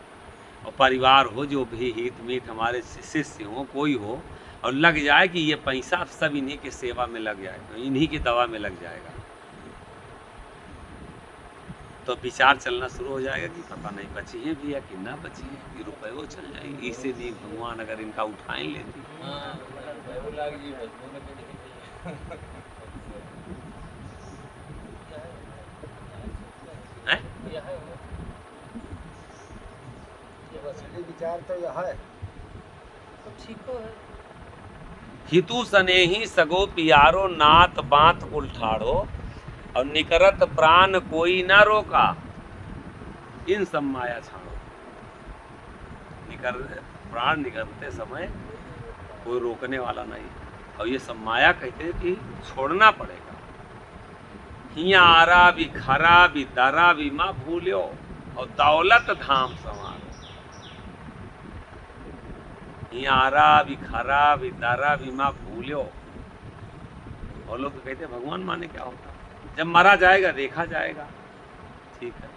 और परिवार हो, जो भी हित मीत हमारे शिष्य हो, कोई हो, और लग जाए कि ये पैसा सब इन्हीं के सेवा में लग जाएगा, इन्हीं की दवा में लग जाएगा, तो विचार चलना शुरू हो जाएगा कि पता नहीं बची है भी है कि ना बची है, कि रुपए वो चल जाएगी। इसे भी भगवान अगर इनका उठाए लेती है? विचार तो यह है हितु स्नेही सगो पियारो, नात बात उल्ठाड़ो, और निकरत प्राण कोई ना रोका, इन सब माया छाड़ो। प्राण निकलते समय कोई रोकने वाला नहीं, और ये सब माया कहते हैं कि छोड़ना पड़ेगा। हिया आरा भी खरा भी दरा भी माँ भूल्यो, और दौलत धाम संवारो। हिया आरा भी खरा भी दरा भी माँ भूल्यो। और लोग तो कहते हैं भगवान माने क्या होता, जब मरा जाएगा देखा जाएगा, ठीक है।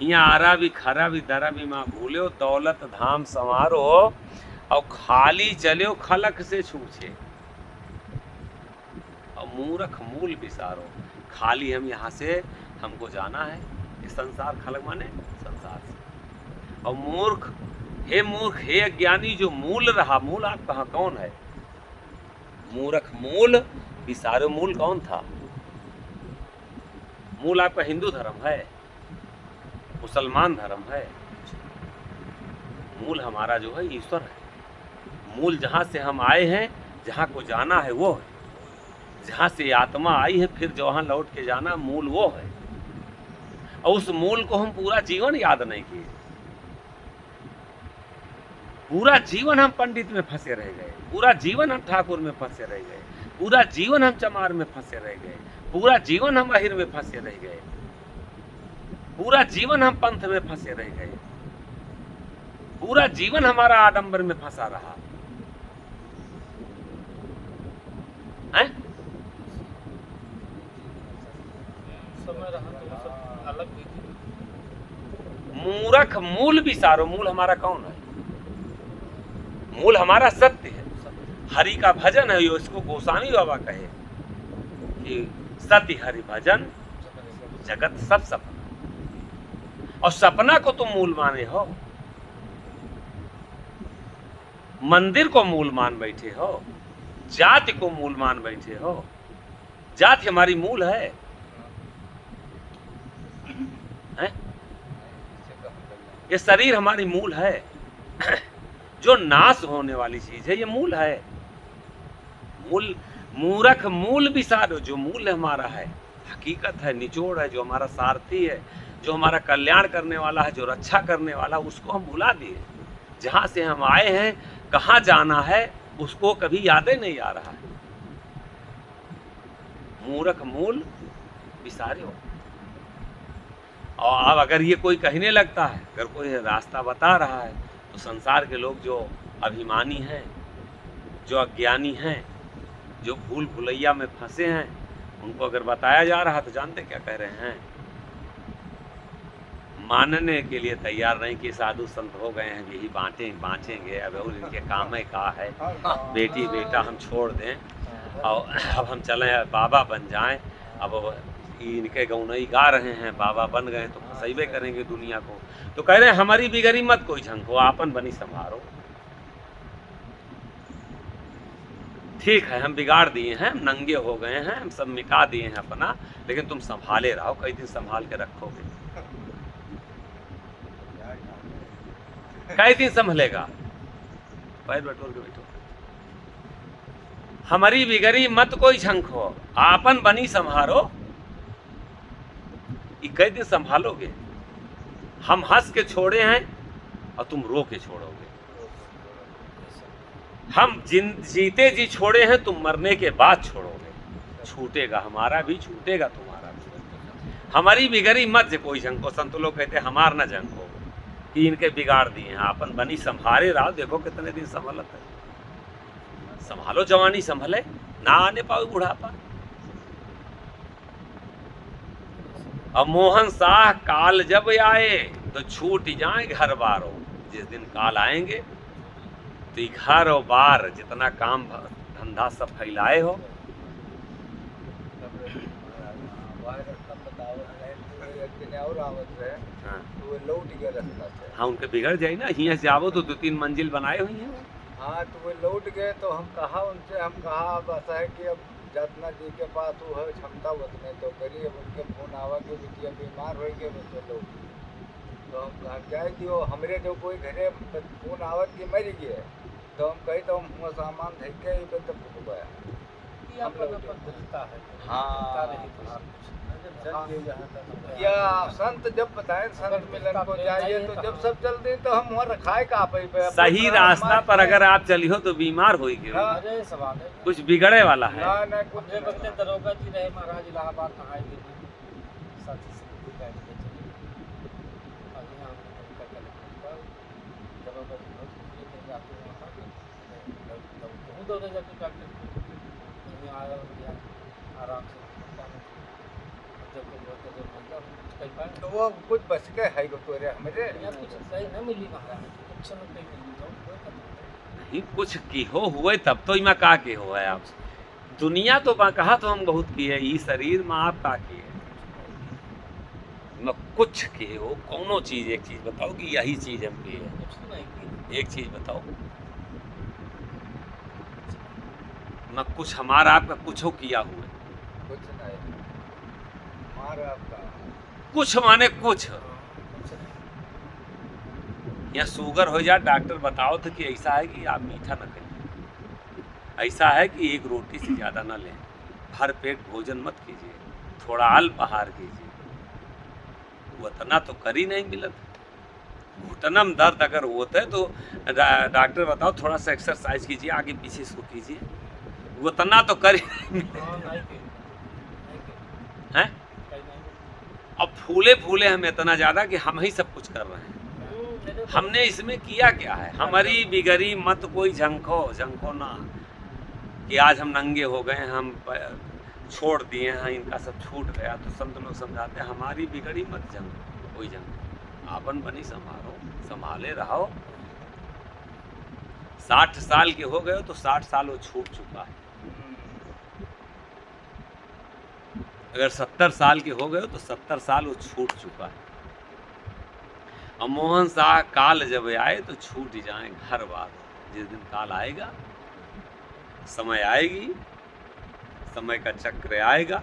यहाँ आरा भी खरा भी दरा भी माँ भूलो, दौलत धाम संवारो, और खाली चलो खलक से छूछे, और मूर्ख मूल विसारो। खाली हम यहाँ से, हमको जाना है, ये संसार खलक माने संसार से। और मूर्ख, हे मूर्ख, हे अज्ञानी, जो मूल रहा, मूल आप कहाँ कौन है? मूर्ख मूल विसारो। मूल कौन था? मूल आपका हिंदू धर्म है, मुसलमान धर्म है। मूल हमारा जो है ईश्वर है। मूल जहाँ से हम आए हैं, जहाँ को जाना है वो है। जहाँ से आत्मा आई है फिर जहाँ लौट के जाना, मूल वो है। और उस मूल को हम पूरा जीवन याद नहीं किए। पूरा जीवन हम पंडित में फंसे रह गए, पूरा जीवन हम ठाकुर में फंसे रह गए, पूरा जीवन हम चमार में फंसे रह गए, पूरा जीवन हम अहिर में फंसे रह गए, पूरा जीवन हम पंथ में फंसे रह गए, पूरा जीवन हमारा आडंबर में फंसा रहा। हैं? समय रहा तो वो सब अलग भी थी। मूरख मूल विसारो, मूल हमारा कौन है? मूल हमारा सत्य है, हरि का भजन है। यो इसको गोस्वामी बाबा कहे कि सत्य हरि भजन जगत सब सपना। और सपना को तुम मूल माने हो, मंदिर को मूल मान बैठे हो, जाति को मूल मान बैठे हो। जाति हमारी मूल है, हैं? ये शरीर हमारी मूल है। जो नाश होने वाली चीज है ये मूल है। मूल मूरख मूल विसारो, जो मूल हमारा है, हकीकत है, निचोड़ है, जो हमारा सारथी है, जो हमारा कल्याण करने वाला है, जो रक्षा करने वाला, उसको हम भुला दिए। जहाँ से हम आए हैं, कहाँ जाना है, उसको कभी याद ही नहीं आ रहा है। मूरख मूल विसारो। और अब अगर ये कोई कहने लगता है, अगर कोई रास्ता बता रहा है, तो संसार के लोग जो अभिमानी हैं, जो अज्ञानी हैं, जो भूल भुलैया में फंसे हैं, उनको अगर बताया जा रहा तो जानते क्या कह रहे हैं? मानने के लिए तैयार नहीं कि साधु संत हो गए हैं, यही बाँचेंगे, अब और इनके काम है कहा है, बेटी बेटा हम छोड़ दें और अब हम चलें बाबा बन जाएं। अब इनके गौनई गा रहे हैं, बाबा बन गए तो फंसैबे करेंगे दुनिया को। तो कह रहे हैं हमारी बिगड़ी मत कोई झंको, आपन बनी संभारो। ठीक है, हम बिगाड़ दिए हैं, हम नंगे हो गए हैं, हम सब मिटा दिए हैं अपना, लेकिन तुम संभाले रहो, कई दिन संभाल के रखोगे। कई दिन संभलेगा, पैर बटोर के बैठो। हमारी बिगड़ी मत कोई झंको, आपन बनी संभारो। कई दिन संभालोगे? हम हंस के छोड़े हैं और तुम रो के छोड़ोगे। हम जीते जी छोड़े हैं, तुम मरने के बाद छोड़ोगे। छूटेगा हमारा भी, छूटेगा तुम्हारा भी। हमारी बिगड़ी मत कोई झंको। संत लोग कहते हमार न झंको, कि इनके बिगाड़ दिए हैं, आपन बनी संभाले रहो। देखो कितने दिन संभलत है। संभालो, जवानी संभले, ना आने पाओ बुढ़ापा। अब मोहन शाह काल जब आए तो छूट जाए घर बारो। जिस दिन काल आएंगे तो घर और बार जितना काम धंधा सब फैलाए हो, हाँ उनके बिगड़ जाए ना। यहाँ से आवो तो 2-3 मंजिल बनाए हुई हैं। हाँ तो वो लौट गए तो हम कहा उनसे, हम कहा बस है कि अब जितना जी के पास वो है क्षमता उतने तो करिए। अब उनके फोन आवा के बिटिया बीमार हो गए बच्चे लोग, तो हम कहा क्या है कि वो हमरे जो कोई घरे फोन आवत के मर गए, तो हम कही तो हम हुआ सामान धर के ही तो फुट गया। हम लोग हाँ क्या संत जब बताएं संत मिलन को जाइए, तो जब सब चल दें तो हम वहाँ रखाए का पे सही रास्ता पर अगर आप चली हो तो बीमार होगी। कुछ बिगड़े वाला है। ना कुछ बगले दरोगा जी रहे महाराज इलाहाबाद नहाए आराम से तो वो कुछ बच गए है तो हमारे कुछ सही न मिली महाराज, कुछ नहीं कुछ की हो हुए तब तो इमा का के हो है। आप दुनिया तो कहा तो हम बहुत की है, ये शरीर में आप का की है मैं कुछ के हो। कौनो चीज एक चीज बताओ कि यही चीज हम की है। एक चीज बताओ मैं कुछ हमारा आपका कुछ हो किया हुआ कुछ नहीं हमारा आपका कुछ माने कुछ। या शुगर हो जाए डॉक्टर बताओ तो कि ऐसा है कि आप मीठा न खाइए, ऐसा है कि एक रोटी से ज़्यादा न लें, भर पेट भोजन मत कीजिए, थोड़ा अल्प आहार कीजिए। उतना तो कर ही नहीं मिलत। घुटनम दर्द अगर होता है तो डॉक्टर बताओ थोड़ा सा एक्सरसाइज कीजिए, आगे पीछे इसको कीजिए, उतना तो कर ही हैं। अब फूले फूले हम इतना ज़्यादा कि हम ही सब कुछ कर रहे हैं। हमने इसमें किया क्या है? हमारी बिगड़ी मत कोई झंको, झंको ना। कि आज हम नंगे हो गए, हम छोड़ दिए हैं, इनका सब छूट गया। तो संत लोग समझाते हैं हमारी बिगड़ी मत जंग, कोई जंग, आपन बनी संभालो, संभाले रहो। 60 साल के हो गए तो 60 साल वो छूट चुका है। अगर 70 साल के हो गए तो 70 साल वो छूट चुका है। और मोहन शाह काल जब आए तो छूट जाए घर बार। जिस दिन काल आएगा, समय आएगी, समय का चक्र आएगा,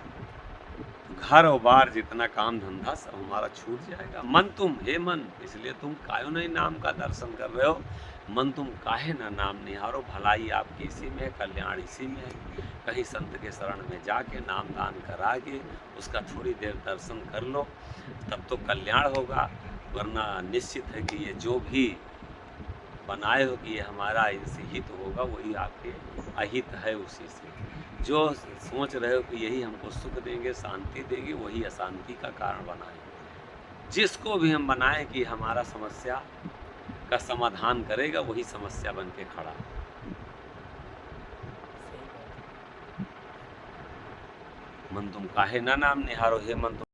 घर और बार जितना काम धंधा सब हमारा छूट जाएगा। मन तुम, हे मन, इसलिए तुम कायो नहीं नाम का दर्शन कर रहे हो, मन तुम काहे ना नाम निहारो, भलाई आपकी इसी में है, कल्याण इसी में है। कहीं संत के शरण में जाके नाम दान करा के उसका थोड़ी देर दर्शन कर लो, तब तो कल्याण होगा। वरना निश्चित है कि ये जो भी बनाए हो कि ये हमारा इनसे हित होगा, वही आपके अहित है उसी से। जो सोच रहे हो कि यही हमको सुख देंगे, शांति देंगे, वही अशांति का कारण बनाए। जिसको भी हम बनाएं कि हमारा समस्या का समाधान करेगा, वही समस्या बन के खड़ा है। मन तुम काहे ना नाम निहारो, हे मन तुम